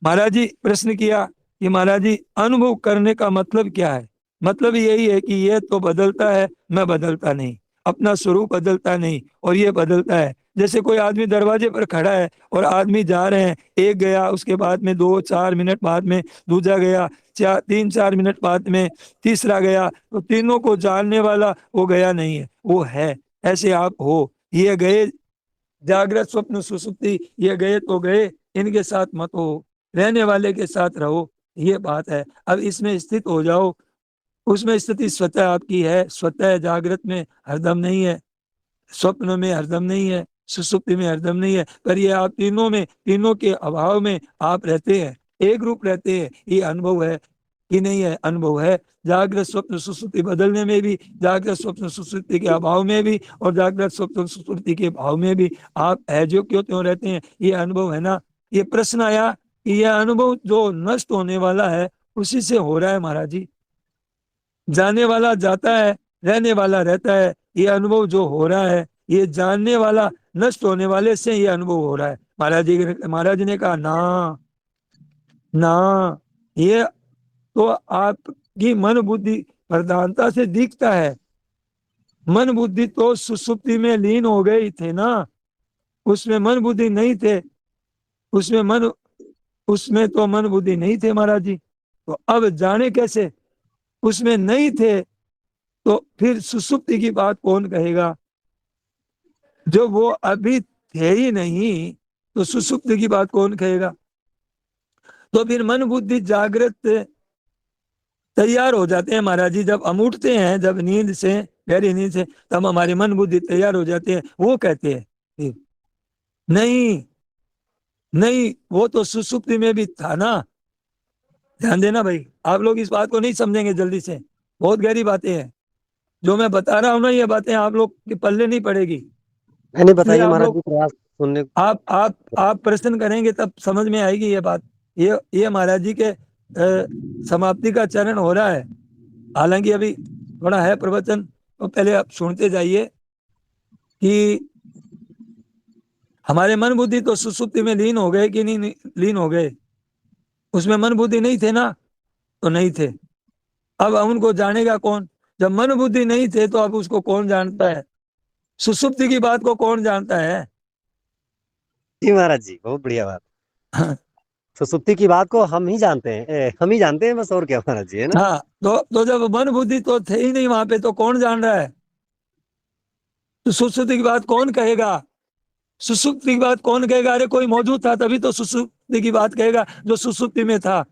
महाराज जी प्रश्न किया कि महाराज जी अनुभव करने का मतलब क्या है? मतलब यही है कि ये तो बदलता है, मैं बदलता नहीं, अपना स्वरूप बदलता नहीं, और ये बदलता है। जैसे कोई आदमी दरवाजे पर खड़ा है और आदमी जा रहे हैं, एक गया, उसके बाद में 2-4 मिनट बाद में दूसरा गया, 3-4 मिनट बाद में तीसरा गया, तो तीनों को जानने वाला वो गया नहीं है, वो है। ऐसे आप हो, ये गए, जागृत स्वप्न सुसुप्ति, ये गए तो गए, इनके साथ मत हो, रहने वाले के साथ रहो। ये बात है। अब इसमें स्थित हो जाओ, उसमें स्थिति स्वतः आपकी है, स्वतः जागृत में हरदम नहीं है, स्वप्न में हरदम नहीं है, सुषुप्ति में हरदम नहीं है, पर ये आप तीनों में, तीनों के अभाव में आप रहते हैं, एक रूप रहते हैं। ये अनुभव है कि नहीं है? अनुभव है। जागृत स्वप्न सुषुप्ति बदलने में भी, जागृत स्वप्न सुषुप्ति के अभाव में भी, और जागृत स्वप्न सुषुप्ति के भाव में भी आप है जो क्यों त्यों रहते हैं। ये अनुभव है ना। ये प्रश्न आया कि यह अनुभव जो नष्ट होने वाला है उसी से हो रहा है महाराज जी। जाने वाला जाता है, रहने वाला रहता है। ये अनुभव जो हो रहा है, ये जानने वाला नष्ट होने वाले से ये अनुभव हो रहा है। महाराज जी ने कहा ना ना, ये तो आपकी मन बुद्धि प्रधानता से दिखता है। मन बुद्धि तो सुसुप्ति में लीन हो गए थे ना, उसमें मन बुद्धि नहीं थे, उसमें तो मन बुद्धि नहीं थे महाराज जी। तो अब जाने कैसे? उसमें नहीं थे तो फिर सुसुप्ति की बात कौन कहेगा? जो वो अभी थे ही नहीं तो सुसुप्ति की बात कौन कहेगा? तो फिर मन बुद्धि जागृत तैयार हो जाते हैं महाराज जी। जब हम उठते हैं, जब नींद से, गहरी नींद से, तब हमारे मन बुद्धि तैयार हो जाते हैं। वो कहते हैं फिर नहीं नहीं, वो तो सुसुप्ति में भी था ना। ध्यान देना भाई, आप लोग इस बात को नहीं समझेंगे जल्दी से, बहुत गहरी बातें हैं जो मैं बता रहा हूं ना। ये बातें आप लोग के पल्ले नहीं पड़ेगी। नहीं इसलिए बताइए आप महाराज लोग, जी, प्रयास सुनने। आप प्रश्न करेंगे तब समझ में आएगी ये बात। ये महाराज जी के समाप्ति का चरण हो रहा है। हालांकि अभी थोड़ा है प्रवचन, तो पहले आप सुनते जाइए कि हमारे मन बुद्धि तो सुसुप्ति में लीन हो गए कि नहीं लीन हो गए? उसमें मन बुद्धि नहीं थे ना, तो नहीं थे। अब उनको जानेगा कौन? जब मन बुद्धि नहीं थे तो अब उसको कौन जानता है? सुसुप्ति की बात को कौन जानता है? जी महाराज जी, बहुत बढ़िया बात। हाँ, सुसुप्ति की बात को हम ही जानते हैं, हम ही जानते हैं बस, और क्या महाराज जी, है ना। हाँ, तो जब मन बुद्धि तो थे ही नहीं वहां पे, तो कौन जान रहा है? तो सुसुप्ति की बात कौन कहेगा? सुसुप्ति की बात कौन कहेगा? अरे कोई मौजूद था तभी तो सुसुप्ति की बात कहेगा, जो सुसुप्ति में था।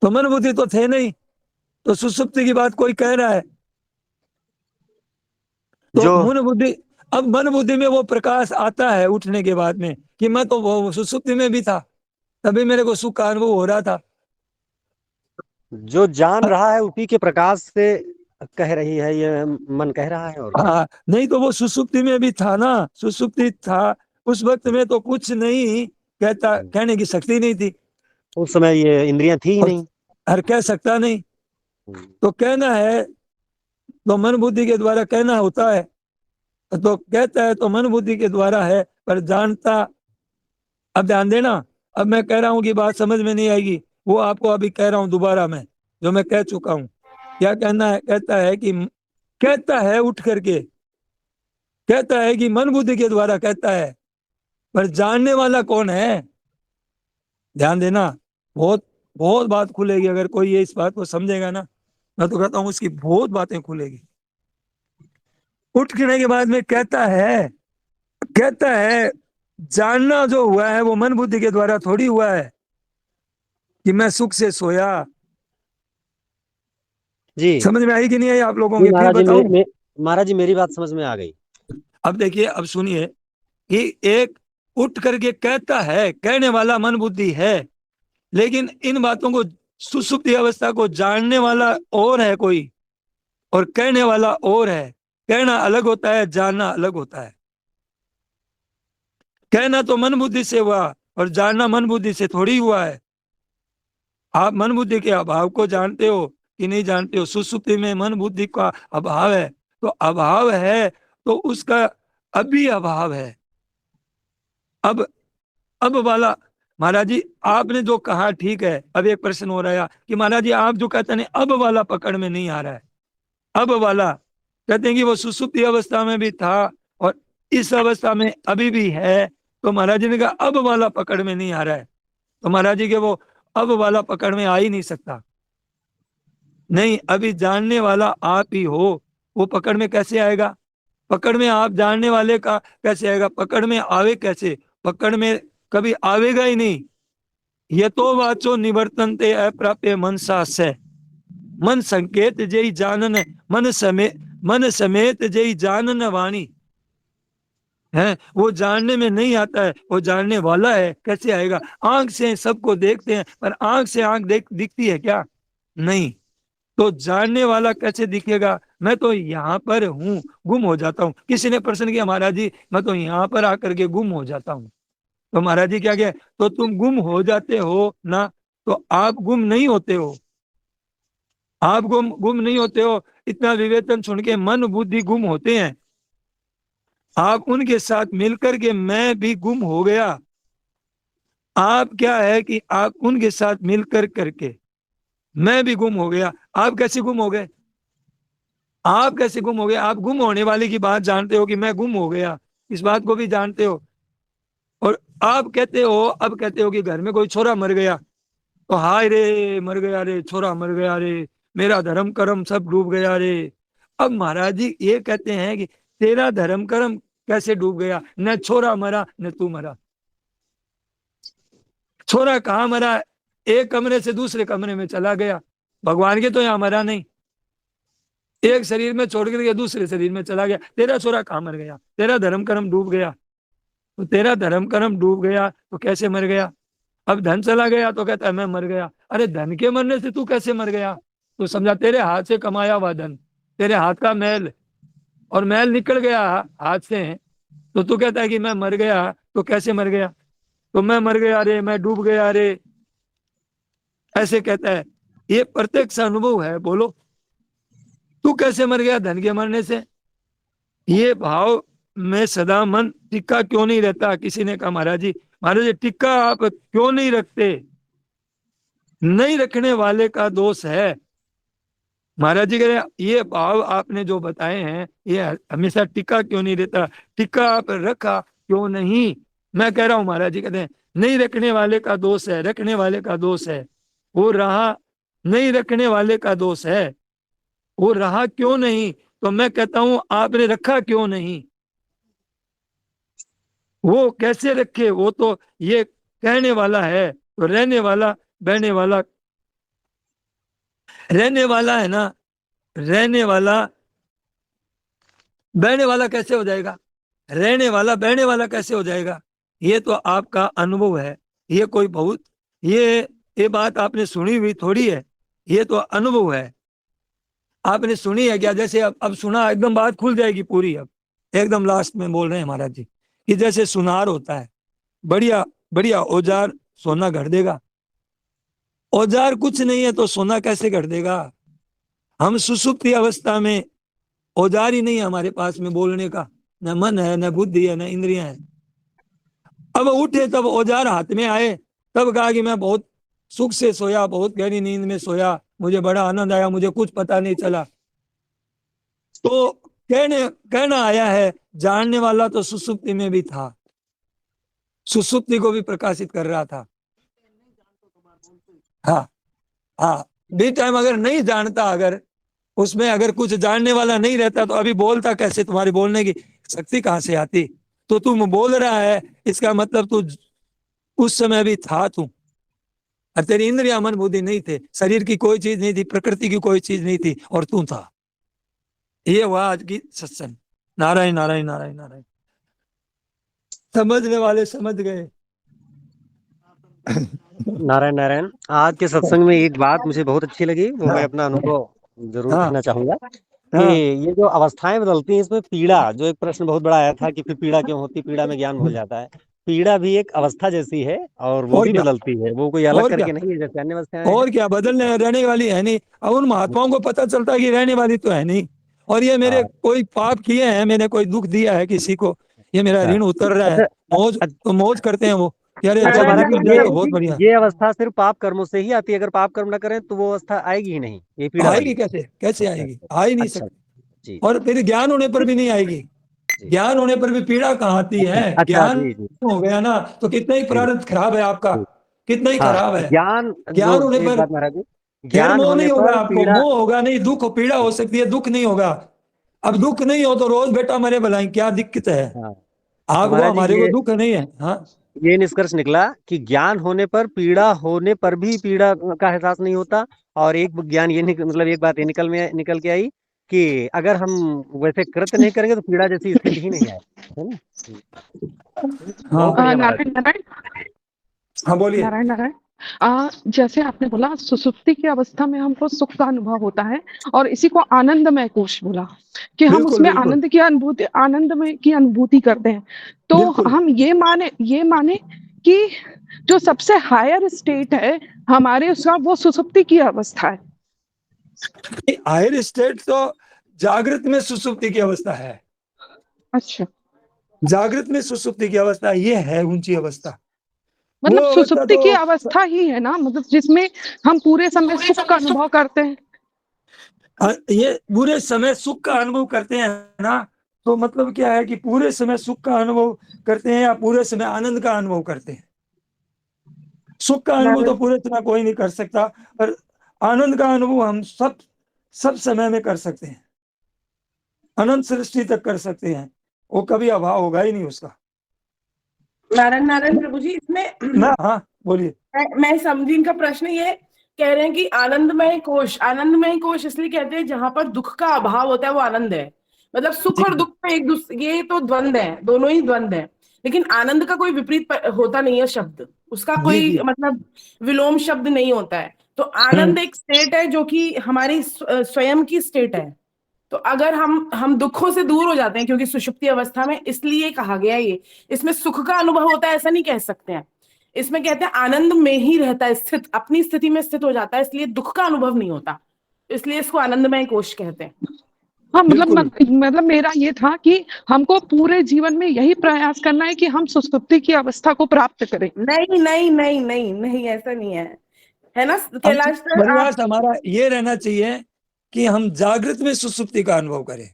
तो मन बुद्धि तो थे नहीं, तो सुसुप्ति की बात कोई कह रहा है। तो जो मन बुद्धि, अब मन बुद्धि में वो प्रकाश आता है उठने के बाद में कि मैं तो वो सुसुप्ति में भी था, तभी मेरे को सुख का अनुभव हो रहा था। जो जान रहा है उसी के प्रकाश से कह रही है, ये मन कह रहा है, और क्या। हाँ, नहीं तो वो सुसुप्ति में भी था ना, सुसुप्ति था उस वक्त में, तो कुछ नहीं कहता, कहने की शक्ति नहीं थी, उस समय ये इंद्रियां थी ही और नहीं। हर कह सकता नहीं। तो कहना है तो मन बुद्धि के द्वारा कहना होता है, तो कहता है तो मन बुद्धि के द्वारा है, पर जानता। अब ध्यान देना, अब मैं कह रहा हूं कि बात समझ में नहीं आएगी, वो आपको अभी कह रहा हूं दोबारा मैं, जो मैं कह चुका हूं। क्या कहना है? कहता है उठ करके, कहता है कि मन बुद्धि के द्वारा कहता है, पर जानने वाला कौन है? ध्यान देना, बहुत बहुत बात खुलेगी अगर कोई ये इस बात को समझेगा ना। मैं तो कहता हूं उसकी बहुत बातें खुलेगी। उठने के बाद में कहता है जानना जो हुआ है वो मन बुद्धि के द्वारा थोड़ी हुआ है कि मैं सुख से सोया। जी समझ में आई कि नहीं आई आप लोगों जी के? फिर महाराज जी, बताऊं? महाराज जी मेरी बात समझ में आ गई। अब देखिए, अब सुनिए कि एक उठ करके कहता है, कहने वाला मन बुद्धि है, लेकिन इन बातों को, सुसुप्ति अवस्था को जानने वाला और है कोई, और कहने वाला और है। कहना अलग होता है, जानना अलग होता है। कहना तो मन बुद्धि से हुआ और जानना मन बुद्धि से थोड़ी हुआ है। आप मन बुद्धि के अभाव को जानते हो कि नहीं जानते हो? सुसुप्ति में मन बुद्धि का अभाव है, तो अभाव है तो उसका अभी अभाव है। अब वाला, महाराज जी आपने जो कहा ठीक है। अब एक प्रश्न हो रहा है कि महाराज जी आप जो कहते हैं अब वाला पकड़ में नहीं आ रहा है। अब वाला कहते हैं कि वो सुसुप्ति अवस्था में भी था और इस अवस्था में अभी भी है, तो महाराज जी ने कहा अब वाला पकड़ में नहीं आ रहा है। तो महाराज जी के वो अब वाला पकड़ में आ ही नहीं सकता। नहीं, अभी जानने वाला आप ही हो, वो पकड़ में कैसे आएगा? पकड़ में आप जानने वाले का कैसे आएगा? पकड़ में आवे कैसे? पकड़ में कभी आवेगा ही नहीं। ये तो वाचो निवर्तनते अप्राप्य मनसा से, मन संकेत जय जानन, मन समेत जय जानन वाणी है, वो जानने में नहीं आता है, वो जानने वाला है। कैसे आएगा? आंख से सबको देखते हैं, पर आंख से आंख दिखती है क्या? नहीं। तो जानने वाला कैसे दिखेगा? मैं तो यहाँ पर हूँ, गुम हो जाता हूँ। किसी ने प्रश्न किया, महाराज जी मैं तो यहाँ पर आकर के गुम हो जाता हूँ। तो महाराज जी क्या कहे? तो तुम गुम हो जाते हो ना, तो आप गुम नहीं होते हो, आप गुम नहीं होते हो। इतना विवेचन सुन के मन बुद्धि गुम होते हैं। आप उनके साथ मिलकर के मैं भी गुम हो गया। आप क्या है कि आप उनके साथ मिलकर करके मैं भी गुम हो गया। आप कैसे गुम हो गए? आप कैसे गुम हो गए? आप गुम होने वाले की बात जानते हो कि मैं गुम हो गया, इस बात को भी जानते हो। और आप कहते हो, अब कहते हो कि घर में कोई छोरा मर गया तो हाय रे मर गया रे, छोरा मर गया रे, मेरा धर्म कर्म सब डूब गया रे। अब महाराज जी ये कहते हैं कि तेरा धर्म कर्म कैसे डूब गया? न छोरा मरा न तू मरा। छोरा कहाँ मरा? एक कमरे से दूसरे कमरे में चला गया। भगवान के तो यहाँ मरा नहीं, एक शरीर में छोड़ कर दूसरे शरीर में चला गया। तेरा छोरा कहाँ मर गया? तेरा धर्म कर्म डूब गया। तो तेरा धर्म कर्म डूब गया तो कैसे मर गया? अब धन चला गया तो कहता है मैं मर गया। अरे धन के मरने से तू कैसे मर गया? तो समझा तेरे हाथ से कमाया हुआ धन, तेरे हाथ का मैल, और मैल निकल गया हाथ से, तो तू कहता है कि मैं मर गया। तो कैसे मर गया? तो मैं मर गया रे, मैं डूब गया रे, ऐसे कहता है। ये प्रत्यक्ष अनुभव है। बोलो तू कैसे मर गया धन के मरने से? ये भाव में सदा मन टिक्का क्यों नहीं रहता? किसी ने कहा महाराज जी टिक्का आप क्यों नहीं रखते? नहीं रखने वाले का दोष है। महाराज जी कह रहे ये भाव आपने जो बताए हैं ये हमेशा टिक्का क्यों नहीं रहता? टिक्का आप रखा क्यों नहीं? मैं कह रहा हूं महाराज जी कहते हैं नहीं रखने वाले का दोष है, रखने वाले का दोष है। वो रहा, नहीं रखने वाले का दोष है। वो रहा क्यों नहीं? तो मैं कहता हूं आपने रखा क्यों नहीं? वो कैसे रखे? वो तो ये कहने वाला है, तो रहने वाला बहने वाला, रहने वाला है ना, रहने वाला बहने वाला कैसे हो जाएगा? रहने वाला बहने वाला कैसे हो जाएगा? ये तो आपका अनुभव है। ये कोई बहुत ये बात आपने सुनी हुई थोड़ी है, ये तो अनुभव है। आपने सुनी है क्या? जैसे अब सुना, एकदम बात खुल जाएगी पूरी। अब एकदम लास्ट में बोल रहे हैं महाराज जी कि जैसे सुनार होता है, बढ़िया बढ़िया औजार सोना गढ़ देगा। औजार कुछ नहीं है तो सोना कैसे गढ़ देगा? हम सुसुप्ति अवस्था में औजार ही नहीं है हमारे पास में बोलने का, न मन है न बुद्धि है न इंद्रियां है। अब उठे तब औजार हाथ में आए, तब कहा कि मैं बहुत सुख से सोया, बहुत गहरी नींद में सोया, मुझे बड़ा आनंद आया, मुझे कुछ पता नहीं चला। तो कहना आया है, जानने वाला तो सुसुप्ति में भी था, सुसुप्ति को भी प्रकाशित कर रहा था। हाँ हाँ, बी टाइम अगर नहीं जानता, अगर उसमें अगर कुछ जानने वाला नहीं रहता तो अभी बोलता कैसे? तुम्हारी बोलने की शक्ति कहां से आती? तो तुम बोल रहा है, इसका मतलब तू उस समय भी था तू, और तेरी इंद्रिया मन बुद्धि नहीं थे, शरीर की कोई चीज नहीं थी, प्रकृति की कोई चीज नहीं थी, और तू था। ये हुआ आज की सत्संग। नारायण नारायण नारायण नारायण। समझने वाले समझ गए। नारायण नारायण। आज के सत्संग में एक बात मुझे बहुत अच्छी लगी, वो मैं अपना अनुभव जरूर हाँ कहना चाहूंगा कि हाँ ये जो अवस्थाएं बदलती हैं, इसमें पीड़ा, जो एक प्रश्न बहुत बड़ा आया था कि फिर पीड़ा क्यों होती, पीड़ा में ज्ञान भूल जाता है। पीड़ा भी एक अवस्था जैसी है और वो और भी क्या, बदलती है, वो कोई अलग और क्या, करके नहीं है जैसे अन्य अवस्थाएं हैं। और क्या, बदलने रहने वाली है नहीं। अब उन महात्माओं को पता चलता है कि रहने वाली तो है नहीं। और ये मेरे हाँ, कोई पाप किए हैं, मैंने कोई दुख दिया है किसी को, ये मेरा अच्छा ऋण उतर रहा है, अच्छा मौज तो मौज करते हैं वो कि अरे अच्छा जब महाराज निकल जी, जाए तो बहुत बढ़िया। ये अवस्था सिर्फ पाप कर्मों से ही आती है, अगर पाप कर्म ना करें तो वो अवस्था आएगी ही नहीं, ये पीड़ा आएगी वाली। कैसे? कैसे अच्छा आएगी? आ ही नहीं अच्छा, सकती। जी और फिर ज्ञान होने पर भी नहीं आएगी। जी, ज्ञान होने पर भी पीड़ा कहाँ आती है? अच्छा ज्ञान जी जी हो गया ना तो कितना ही जी प्रारब्ध खराब है आपका, जी। कितना ही हाँ, खराब है। ज्ञान जो ज्ञान होने एक पर बात महाराज जी, फिर ज्ञान मोह होने नहीं होगा पर आपको, पीड़ा। मोह होगा नहीं, दुख पीड़ा हो सकती है, दुख नहीं होगा। अब दुख नहीं हो तो रोज बेटा मरे भलाई, क्या दिक्कत है? हाँ तो आपको महाराज जी हमारे को ये दुख नहीं है। हाँ ये निष्कर्ष निकला कि ज्ञान होने पर पीड़ा होने पर भी पीड़ा का एहसास नहीं होता। और एक ज्ञान ये मतलब एक बात ये निकल के आई कि अगर हम वैसे कृत्य नहीं करेंगे तो पीड़ा जैसी स्थिति ही नहीं आएगी, है ना? हाँ बहुत बढ़िया महाराज। नारायण नारायण हाँ बोलिए। नारायण नारायण जैसे आपने बोला सुसुप्ति की अवस्था में हमको सुख का अनुभव होता है और इसी को आनंदमय कोश बोला कि हम बिल्कुल उसमें बिल्कुल आनंदमय की अनुभूति करते हैं। तो बिल्कुल। हम ये माने कि जो सबसे हायर स्टेट है हमारे उसका वो सुसुप्ति की अवस्था है। हायर स्टेट तो जागृत में सुसुप्ति की अवस्था है। अच्छा, जागृत में सुसुप्ति की अवस्था ये है ऊंची अवस्था। मतलब वो अवस्था सुसुप्ति की तो अवस्था ही है ना, मतलब जिसमें हम पूरे समय सुख का अनुभव करते हैं। ये पूरे समय सुख का अनुभव करते हैं ना, तो मतलब क्या है कि पूरे समय सुख का अनुभव करते हैं या पूरे समय आनंद का अनुभव करते हैं। सुख का अनुभव तो पूरे समय कोई नहीं कर सकता, पर आनंद का अनुभव हम सब समय में कर सकते हैं, अनंत सृष्टि तक कर सकते हैं। वो कभी अभाव होगा ही नहीं उसका। नारायण नारायण प्रभु जी, इसमें ना हाँ बोलिए। मैं समझी इनका प्रश्न। ये कह रहे हैं कि आनंदमय कोश इसलिए कहते हैं जहां पर दुख का अभाव होता है वो आनंद है। मतलब सुख और दुख में एक दूसरे, ये तो द्वंद है, दोनों ही द्वंद है। लेकिन आनंद का कोई विपरीत होता नहीं है शब्द, उसका कोई मतलब विलोम शब्द नहीं होता है। तो आनंद एक स्टेट है जो कि हमारी स्वयं की स्टेट है। तो अगर हम दुखों से दूर हो जाते हैं, क्योंकि सुषुप्ति अवस्था में इसलिए कहा गया ये, इसमें सुख का अनुभव होता है ऐसा नहीं कह सकते हैं। इसमें कहते हैं आनंद में ही रहता है, स्थित अपनी स्थिति में स्थित हो जाता है, इसलिए दुख का अनुभव नहीं होता, इसलिए इसको आनंदमय कोश कहते हैं। हाँ, मतलब मेरा ये था कि हमको पूरे जीवन में यही प्रयास करना है कि हम सुसुप्ति की अवस्था को प्राप्त करें। नहीं नहीं नहीं नहीं नहीं, ऐसा नहीं है ना कैलाश सर? प्रयास हमारा ये रहना चाहिए कि हम जागृत में सुसुप्ति का अनुभव करें।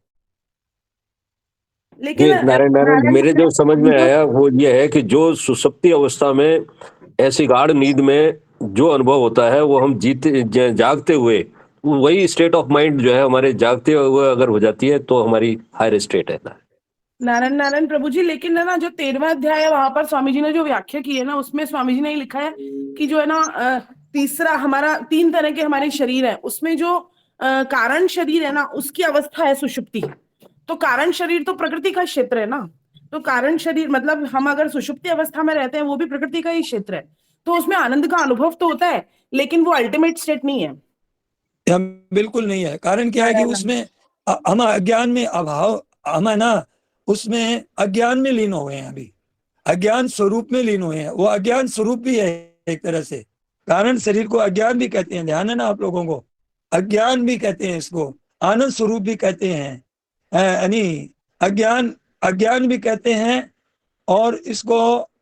लेकिन नारायण मेरे जो समझ में आया वो ये है कि जो सुसुप्ति अवस्था में ऐसी गाढ़ नींद में जो अनुभव होता है वो हम जागते हुए, वही स्टेट ऑफ माइंड जो है हमारे जागते हुए अगर हो जाती है तो हमारी हायर स्टेट है। नारायण नारायण प्रभु जी, लेकिन है ना जो 13वां अध्याय है वहां पर स्वामी जी ने जो व्याख्या की है ना, उसमें स्वामी जी ने लिखा है कि जो है ना तीसरा हमारा 3 तरह के हमारे शरीर है, उसमें जो कारण शरीर है ना उसकी अवस्था है सुषुप्ति। तो कारण शरीर तो प्रकृति का क्षेत्र है ना, तो कारण शरीर मतलब हम अगर सुषुप्ति अवस्था में रहते हैं वो भी प्रकृति का ही क्षेत्र है, तो उसमें आनंद का अनुभव तो होता है, लेकिन वो अल्टीमेट स्टेट नहीं है। बिल्कुल नहीं है। कारण क्या है कि उसमें हम अज्ञान में अभाव, हम है ना उसमें अज्ञान में लीन हो गए हैं, अभी अज्ञान स्वरूप में लीन हुए हैं। वो अज्ञान स्वरूप भी है एक तरह से। कारण शरीर को अज्ञान भी कहते हैं, ध्यान है ना आप लोगों को, अज्ञान भी कहते हैं इसको, आनंद स्वरूप भी कहते हैं, यानी अज्ञान भी कहते हैं, और इसको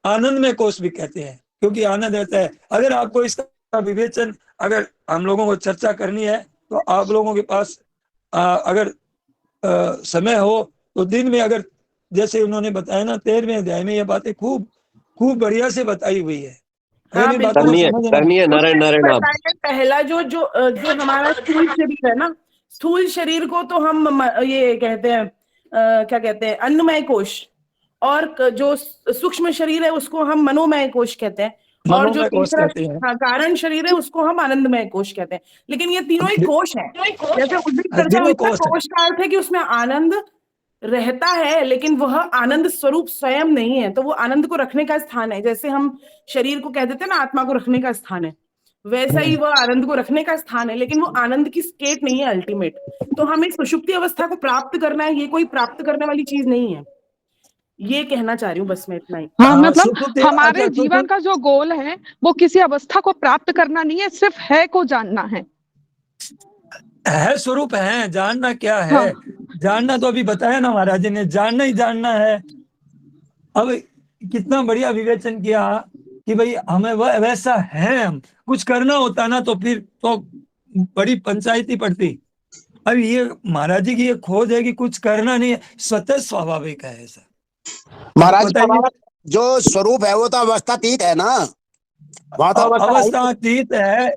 आनंद में कोश भी कहते हैं, क्योंकि आनंद रहता है। अगर आपको इसका विवेचन, अगर हम लोगों को चर्चा करनी है तो आप लोगों के पास अगर समय हो तो दिन में, अगर जैसे उन्होंने बताया ना 13वें अध्याय में, ये बातें खूब बढ़िया से बताई हुई है। हाँ, करनी है नारायण आप। पहला जो हमारा स्थूल शरीर है ना, स्थूल शरीर को तो हम ये कहते हैं क्या कहते हैं, अन्नमय कोश, और जो सूक्ष्म शरीर है उसको हम मनोमय कोश कहते हैं, और जो तीसरा कारण शरीर है उसको हम आनंदमय कोश कहते हैं। लेकिन ये तीनों ही कोश हैं। जैसे उद्दीप चर्चा हुई, कोश का अर्थ है कि उसमें आनंद रहता है, लेकिन वह आनंद स्वरूप स्वयं नहीं है, तो वो आनंद को रखने का स्थान है। जैसे हम शरीर को कह देते हैं ना आत्मा को रखने का स्थान है, वैसा ही वह आनंद को रखने का स्थान है, लेकिन वो आनंद की स्टेट नहीं है अल्टीमेट। तो हमें सुषुप्ति अवस्था को प्राप्त करना है, ये कोई प्राप्त करने वाली चीज नहीं है, ये कहना चाह रही हूँ बस मैं इतना ही। हाँ, मतलब हमारे जीवन का जो गोल है वो किसी अवस्था को प्राप्त करना नहीं है, सिर्फ है को जानना है स्वरूप है। जानना क्या है? हाँ। जानना तो अभी बताया ना महाराज जी ने, जानना ही जानना है। अब कितना बढ़िया विवेचन किया कि भाई हमें वैसा है, हम कुछ करना होता ना तो फिर तो बड़ी पंचायती पड़ती। अब ये महाराज जी की ये खोज है कि कुछ करना नहीं है, स्वतः स्वाभाविक है ऐसा। महाराज जो स्वरूप है वो तो अवस्थातीत है ना, वहां तो अवस्थातीत है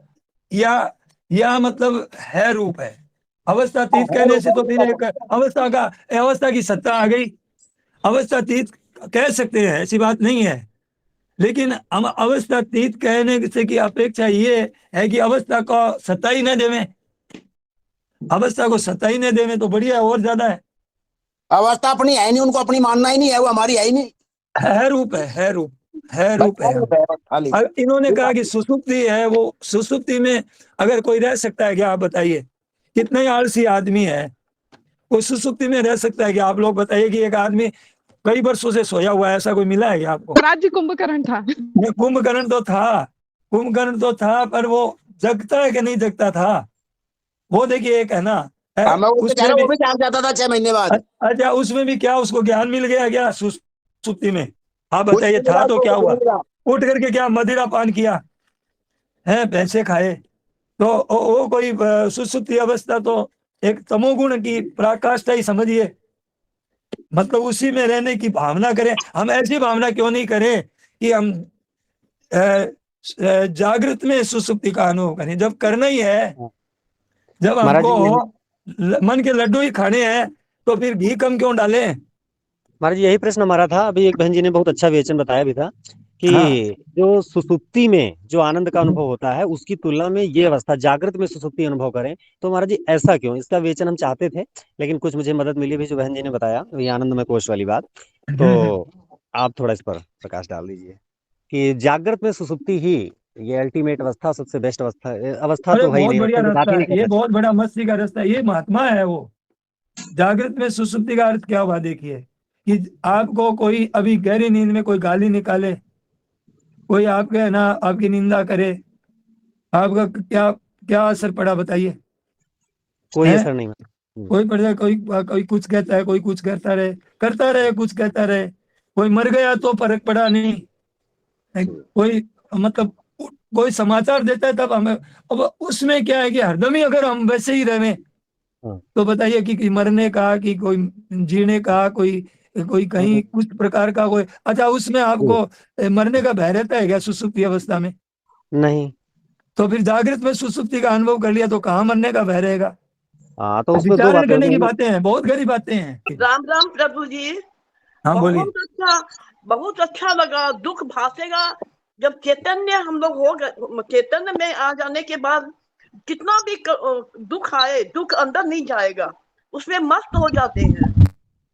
या मतलब है रूप है। अवस्थातीत कहने से तो फिर एक अवस्था की सत्ता आ गई। अवस्थातीत कह सकते हैं, ऐसी बात नहीं है। लेकिन हम अवस्थातीत कहने से की अपेक्षा ये है कि अवस्था को सत्ता ही न देवे, अवस्था को सत्ता ही न देवे तो बढ़िया है, और ज्यादा है। अवस्था अपनी है नहीं, उनको अपनी मानना ही नहीं है, वो हमारी है ही नहीं, है रूप है, है रूप, है रूप है। खाली अब इन्होंने कहा कि सुसुप्ति है, वो सुसुप्ति में अगर कोई रह सकता है क्या, आप बताइए? कितना ही आलसी आदमी है वो सुसुप्ति में रह सकता है क्या? आप लोग बताइए कि एक आदमी कई वर्षों से सोया हुआ है, ऐसा कोई मिला है क्या आपको? राज्य कुंभकर्ण था। कुंभकर्ण तो था, कुंभकर्ण तो था, पर वो जगता है कि नहीं जगता था, वो देखिए एक है ना, मैं वो कह रहा उसमें हूँ, वो भी भी जाग जाता था 6 महीने बाद। अच्छा, उसमें भी क्या उसको ज्ञान मिल गया क्या सुसुप्ति में? आप कुछ बताइए, नहीं था मिला, तो तो क्या कुछ हुआ? नहीं मिला। उठ करके क्या मदिरा पान किया है, पैसे खाए, तो वो कोई सुसुप्ति अवस्था तो एक तमोगुण की पराकाष्ठा ही समझिए, मतलब उसी में रहने की भावना करें। हम ऐसी भावना क्यों नहीं करें कि हम जागृत में सुसुप्ति का अनुभव करें? जब करना ही है, जब महाराज जी हमको मन के लड्डू ही खाने हैं, तो फिर घी कम क्यों डालें? महाराज यही प्रश्न हमारा था। अभी एक बहन जी ने बहुत अच्छा विवेचन बताया भी था कि हाँ, जो सुसुप्ति में जो आनंद का अनुभव होता है उसकी तुलना में ये अवस्था जागृत में सुसुप्ति अनुभव करें, तो महाराज जी ऐसा क्यों? इसका विवेचन हम चाहते थे, लेकिन कुछ मुझे मदद मिली भी जो बहन जी ने बताया, ये आनंदमय कोश वाली बात। तो आप थोड़ा इस पर प्रकाश डाल दीजिए कि जागृत में सुसुप्ति ही ये अल्टीमेट अवस्था, सबसे बेस्ट अवस्था, अवस्था अरे तो है ही बहुत नहीं, बढ़िया उसकी बात रास्ता ही नहीं है कर ये, सकते। बहुत बड़ा मस्ती का रास्ता है ये, महात्मा है वो। जागृत में सुसुप्ति का अर्थ क्या हुआ देखिए, कि आपको कोई अभी गहरी नींद में कोई गाली निकाले, कोई आपके है ना आपकी निंदा करे, आपका क्या क्या असर पड़ा बताइए? कोई है, असर नहीं। कोई पड़ जाए, कोई कोई कुछ कहता है, कोई कुछ करता रहे कुछ कहता रहे, कोई मर गया तो फर्क पड़ा नहीं, कोई मतलब कोई समाचार देता है तब हमें, अब उसमें क्या है कि हरदम ही अगर हम वैसे ही रहे तो बताइए कि मरने का, कि कोई जीने का, कोई कोई कहीं कुछ प्रकार का कोई, अच्छा उसमें आपको मरने का भय रहता है क्या सुसुप्ति अवस्था में? नहीं। तो फिर जागृत में सुसुप्ति का अनुभव कर लिया तो कहाँ मरने का भय रहेगा? हाँ, तो उसमें दो विचारण बातें करने की होगी। बातें हैं, बहुत गहरी बातें हैं। राम राम प्रभु जी। हाँ बोलिए। बहुत अच्छा लगा। दुख भासेगा जब चैतन्य हम लोग हो गए, चैतन्य में आ जाने के बाद कितना भी दुख आए, दुख अंदर नहीं जाएगा, उसमें मस्त हो जाते हैं।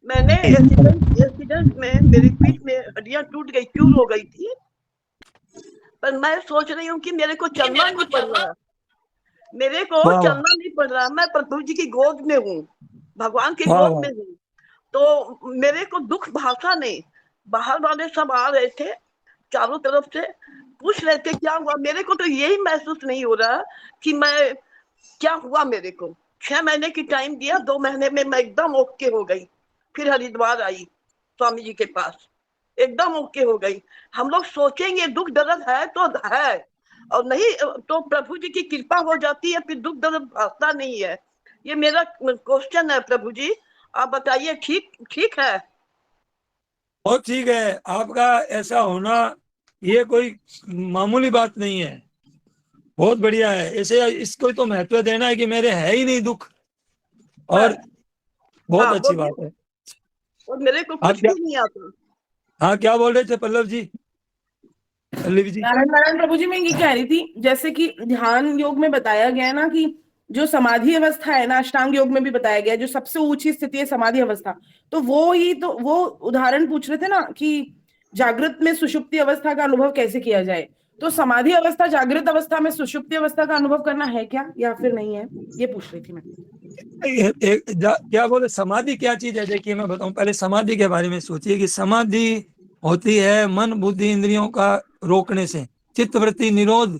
मैंने एक्सीडेंट में मेरी पीठ में हड्डियां टूट गई, चूर हो गई थी, पर मैं सोच रही हूँ कि मेरे को चलना नहीं पड़ रहा, मेरे को चलना नहीं पड़ रहा। मैं प्रभु जी की गोद में हूँ, भगवान की गोद में हूँ, तो मेरे को दुख भाषा नहीं। बाहर वाले सब आ रहे थे चारों तरफ से, पूछ रहे थे क्या हुआ। मेरे को तो यही महसूस नहीं हो रहा कि मैं क्या हुआ। मेरे को 6 महीने की टाइम दिया, 2 महीने में मैं एकदम ओके हो गई। फिर हरिद्वार आई स्वामी जी के पास, एकदम ओके हो गई। हम लोग सोचेंगे दुख दर्द है तो है, और नहीं तो प्रभु जी की कृपा हो जाती है, फिर दुख दर्द भासता नहीं है। ये मेरा क्वेश्चन है प्रभु जी, आप बताइए। ठीक है? बहुत ठीक है, आपका ऐसा होना ये कोई मामूली बात नहीं है, बहुत बढ़िया है। ऐसे इसको तो महत्व देना है कि मेरे है ही नहीं दुख, और बहुत अच्छी बात है। और मेरे को कुछ भी नहीं आता। हाँ, क्या बोल रहे थे पल्लव जी? पल्लवी जी। नारायण प्रभु जी, मैं ये कह रही थी, जैसे कि ध्यान योग में बताया गया ना कि जो समाधि अवस्था है ना, अष्टांग योग में भी बताया गया, जो सबसे ऊंची स्थिति है समाधि अवस्था, तो वो उदाहरण पूछ रहे थे ना कि जागृत में सुषुप्ति अवस्था का अनुभव कैसे किया जाए। तो समाधि अवस्था जागृत अवस्था में सुषुप्ति अवस्था का अनुभव करना है क्या या फिर नहीं है, ये पूछ रही थी मैं। क्या बोले, समाधि क्या चीज है? देखिए मैं बताऊं, पहले समाधि के बारे में सोचिए कि समाधि होती है मन बुद्धि इंद्रियों का रोकने से, चित्तवृत्ति निरोध।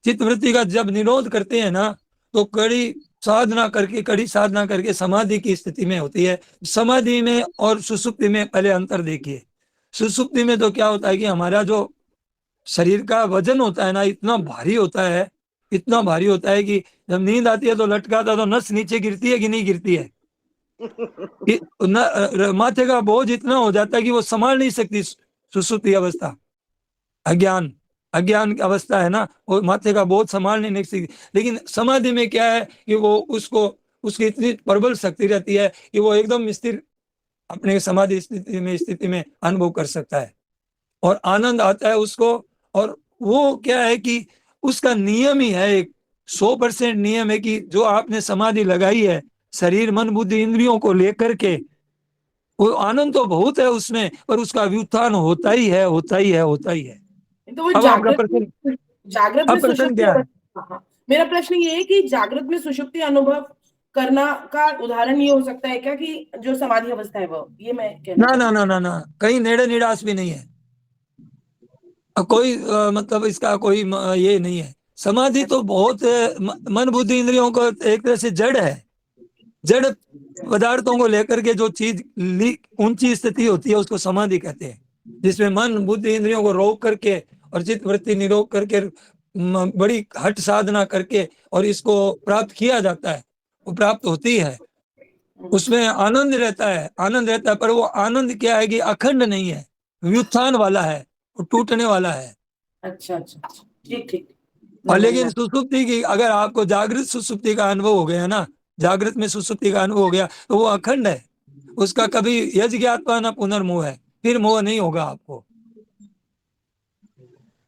चित्तवृत्ति का जब निरोध करते हैं ना, तो कड़ी साधना करके समाधि की स्थिति में होती है। समाधि में और सुसुप्ति में पहले अंतर देखिए। सुसुप्ति में तो क्या होता है कि हमारा जो शरीर का वजन होता है ना, इतना भारी होता है, इतना भारी होता है कि जब नींद आती है तो लटकाता तो नस नीचे गिरती है कि नहीं गिरती है? माथे का बोझ इतना हो जाता है कि वो संभाल नहीं सकती सुसुप्ति अवस्था। अज्ञान अज्ञान की अवस्था है ना, वो माथे का बोझ संभाल नहीं सकती। लेकिन समाधि में क्या है कि वो उसकी इतनी प्रबल शक्ति रहती है कि वो एकदम स्थिर अपने समाधि स्थिति में अनुभव कर सकता है। और आनंद आता है उसको। और वो क्या है कि उसका नियम ही है, एक 100% नियम है कि जो आपने समाधि लगाई है शरीर मन बुद्धि इंद्रियों को लेकर के, वो आनंद तो बहुत है उसमें, पर उसका व्युत्थान होता ही है, होता ही है, होता ही है। तो वो अब आपका प्रश्न, जागृत में अब प्रश्न सुषुप्ति क्या है? हाँ, मेरा प्रश्न ये है कि जागृत में सुषुप्ति अनुभव करना का उदाहरण ये हो सकता है क्या कि जो समाधि अवस्था है वो, ये मैं कहना ना चाहती ना ना ना ना, कहीं नेड़े निड़ास भी नहीं है। कोई मतलब इसका कोई ये नहीं है। समाधि तो बहुत मन बुद्धि इंद्रियों को एक तरह से जड़ है। जड़ पदार्थों को लेकर के जो चीज ऊंची स्थिति होती है उसको समाधि कहते हैं, जिसमें मन बुद्धि इंद्रियों को रोक करके और चित्त वृत्ति निरोध करके बड़ी हट साधना करके और इसको प्राप्त किया जाता है, वो प्राप्त होती है। उसमें आनंद रहता है, आनंद रहता है, पर वो आनंद क्या है कि अखंड नहीं है, व्युत्थान वाला है, वो टूटने वाला है। अच्छा अच्छा अच्छा, ठीक ठीक। और लेकिन सुसुप्ति की, अगर आपको जागृत सुसुप्ति का अनुभव हो गया ना, जागृत में सुसुप्ति का अनुभव हो गया तो वो अखंड है, उसका कभी यज ज्ञात्वा ना पुनर्मोह है, फिर मोह नहीं होगा आपको।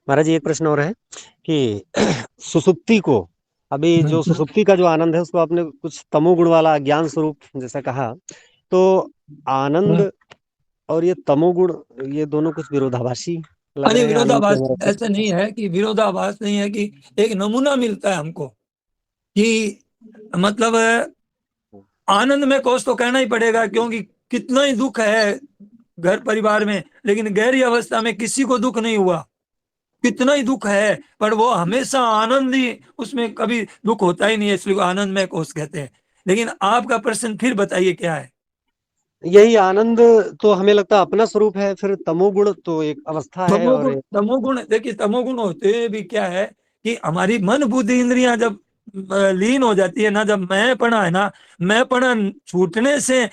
महाराज जी एक प्रश्न और है कि सुसुप्ति को, अभी जो सुसुप्ति का जो आनंद है उसको आपने कुछ तमोगुण वाला ज्ञान स्वरूप जैसा कहा, तो आनंद और ये तमोगुण, ये दोनों कुछ विरोधाभासी लग अरे रहे हैं आनंद के विरोधाभास अंदर। ऐसा नहीं है कि विरोधाभास नहीं है, कि एक नमूना मिलता है हमको कि मतलब आनंद में कोष तो कहना ही पड़ेगा, क्योंकि कितना ही दुख है घर परिवार में, लेकिन गहरी अवस्था में किसी को दुख नहीं हुआ, कितना ही दुख है, पर वो हमेशा आनंद ही, उसमें कभी दुख होता ही नहीं है, इसलिए आनंद में कोष कहते हैं। लेकिन आपका प्रश्न फिर बताइए क्या है? यही आनंद तो हमें लगता है अपना स्वरूप है, फिर तमोगुण तो एक अवस्था है। और तमोगुण देखिए, तमोगुण होते भी क्या है कि हमारी मन बुद्धि इंद्रियां जब लीन हो जाती है ना, जब मैंपना है ना, मैंपना छूटने से,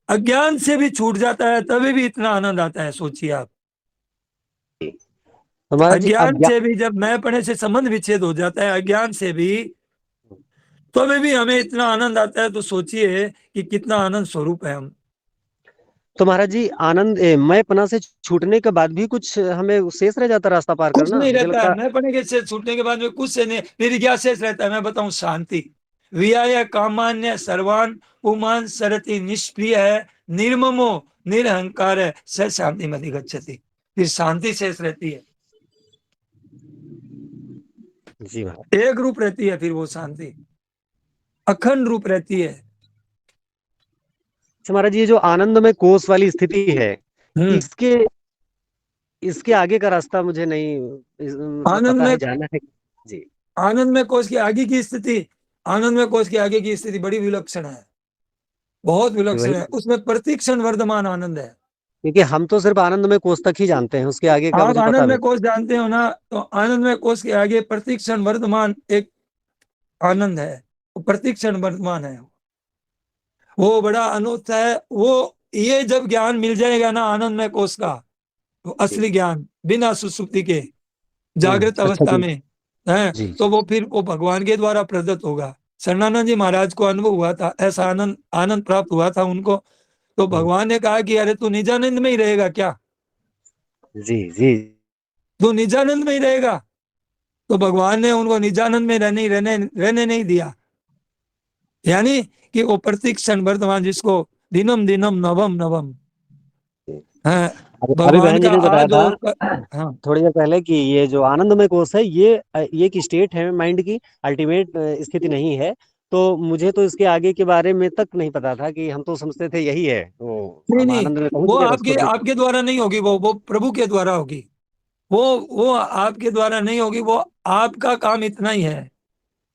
अज्ञान से भी छूट जाता है, तभी भी इतना आनंद आता है, सोचिए आप। महाराज जी अज्ञान अज्ञान, से भी जब मैंपने से संबंध विच्छेद हो जाता है, अज्ञान से भी, तभी भी हमें इतना आनंद आता है, तो सोचिए कि कितना आनंद स्वरूप है हम। तो महाराज जी आनंद मैंपना से छूटने के बाद भी कुछ हमें शेष रह जाता रास्ता पार कुछ करना, नहीं मुझे रहता लगता है, मैं पढ़ने के से छूटने के बाद में कुछ से नहीं, फिर क्या शेष रहता है? मैं बताऊं, शांति। वियाय कामान्य सर्वान पुमान सरति निष्प्रिय है, निर्ममो निरहंकार है, स शांति मधि गच्छति। फिर शांति शेष रहती है, जी महाराज। एक रूप रहती है, फिर वो शांति अखंड रूप रहती है। अच्छा महाराज जी, ये जो आनंद में कोष वाली स्थिति है, इसके इसके आगे का रास्ता मुझे नहीं मतलब आनंद पता में, है, जाना है जी। आनंद में कोष के आगे की स्थिति, आनंद में कोष के आगे की स्थिति बड़ी विलक्षण है, बहुत विलक्षण वही, है, उसमें प्रतिक्षण वर्तमान आनंद है। क्योंकि हम तो सिर्फ आनंद में कोष तक ही जानते हैं, उसके आगे का आप मुझे पता आनंद में नहीं। कोष जानते हो ना, तो आनंद में कोष के आगे प्रतिक्षण वर्तमान एक आनंद है, वो प्रतिक्षण वर्तमान है, वो बड़ा अनूठा है। वो ये जब ज्ञान मिल जाएगा ना आनंद में कोष का, तो असली ज्ञान बिना सुसुप्ति के जागृत अच्छा अवस्था जी। में है, जी तो वो फिर वो भगवान के द्वारा प्रदत्त होगा। शरणानंद जी महाराज को अनुभव हुआ था, ऐसा आनंद आनंद प्राप्त हुआ था उनको, तो भगवान ने कहा कि अरे तू निजानंद में ही रहेगा क्या, जी जी तू निजानंद में ही रहेगा? तो भगवान ने उनको निजानंद में रहने नहीं दिया। यानी कि वो प्रतिक्षण वर्तमान, जिसको दिनम दिनम नवम नवम है, अभी भगवान बहन जी का ने बताया आज था और हाँ थोड़ी देर पहले कि ये जो आनंदमय कोष है ये एक स्टेट है माइंड की, अल्टीमेट स्थिति नहीं है। तो मुझे तो इसके आगे के बारे में तक नहीं पता था, कि हम तो समझते थे यही है, तो नहीं हम नहीं, आनंद में पहुंच वो गए बस आपके खुद भी। आपके द्वारा नहीं होगी, वो प्रभु के द्वारा होगी। वो आपके द्वारा नहीं होगी, वो आपका काम इतना ही है,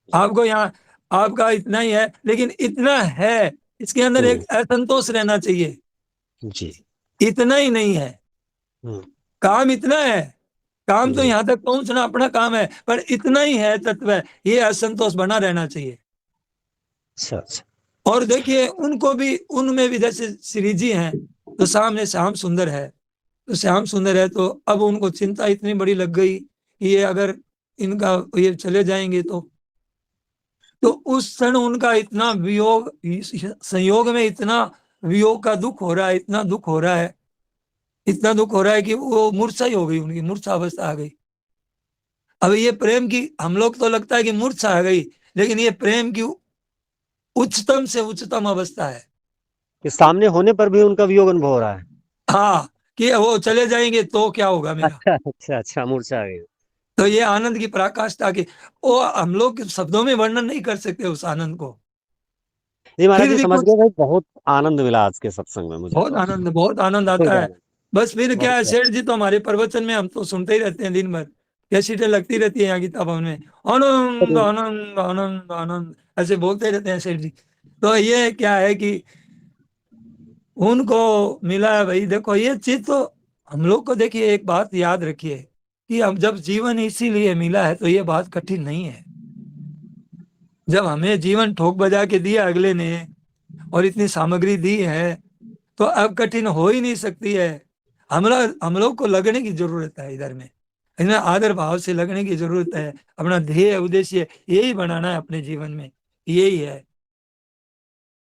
आपको यहाँ आपका इतना ही है, लेकिन इतना है, इसके अंदर एक असंतोष रहना चाहिए, जी इतना ही नहीं है, हम्म, काम इतना है, काम तो जी यहाँ तक पहुंचना अपना काम है, पर इतना ही है तत्व है, ये असंतोष बना रहना चाहिए। अच्छा अच्छा। और देखिए उनको भी, उनमें भी जैसे श्री जी हैं, तो सामने श्याम सुंदर है, तो श्याम सुंदर है, तो अब उनको चिंता इतनी बड़ी लग गई कि ये अगर इनका ये चले जाएंगे तो उस क्षण उनका इतना वियोग, संयोग में इतना वियोग का दुख हो रहा है, इतना दुख हो रहा है, इतना दुख हो रहा है कि वो मूर्छा ही हो गई, उनकी मूर्छा अवस्था आ गई। अब ये प्रेम की, हम लोग तो लगता है कि मूर्छा आ गई, लेकिन ये प्रेम की उच्चतम से उच्चतम अवस्था है। कि सामने होने पर भी उनका वियोग अनुभव हो रहा है। हाँ, कि वो चले जाएंगे तो क्या होगा मेरा। अच्छा अच्छा अच्छा, मूर्छा आ गई। तो ये आनंद की पराकाष्ठा की, वो हम लोग शब्दों में वर्णन नहीं कर सकते उस आनंद को। जी महाराज फिर जी, भी समझ कुछ गए भाई, बहुत आनंद मिला आज के सत्संग में मुझे बहुत तो। आनंद खूब आता है। आनंद, बस फिर क्या है, बहुत सेठ जी तो हमारे प्रवचन में हम तो सुनते ही रहते हैं दिन भर, कैसेटें लगती रहती है यहाँ गीता भवन में, आनंद अच्छा। आनंद आनंद आनंद ऐसे बोलते रहते हैं सेठ जी। तो ये क्या है कि उनको मिला है भाई। देखो ये चीज तो हम लोग को, देखिए एक बात याद रखिए कि हम जब जीवन इसीलिए मिला है तो ये बात कठिन नहीं है। जब हमें जीवन ठोक बजा के दिया अगले ने और इतनी सामग्री दी है, तो अब कठिन हो ही नहीं सकती है। हम लोग को लगने की जरूरत है इधर में, इन्हें आदर भाव से लगने की जरूरत है। अपना ध्येय उद्देश्य यही बनाना है अपने जीवन में, यही है।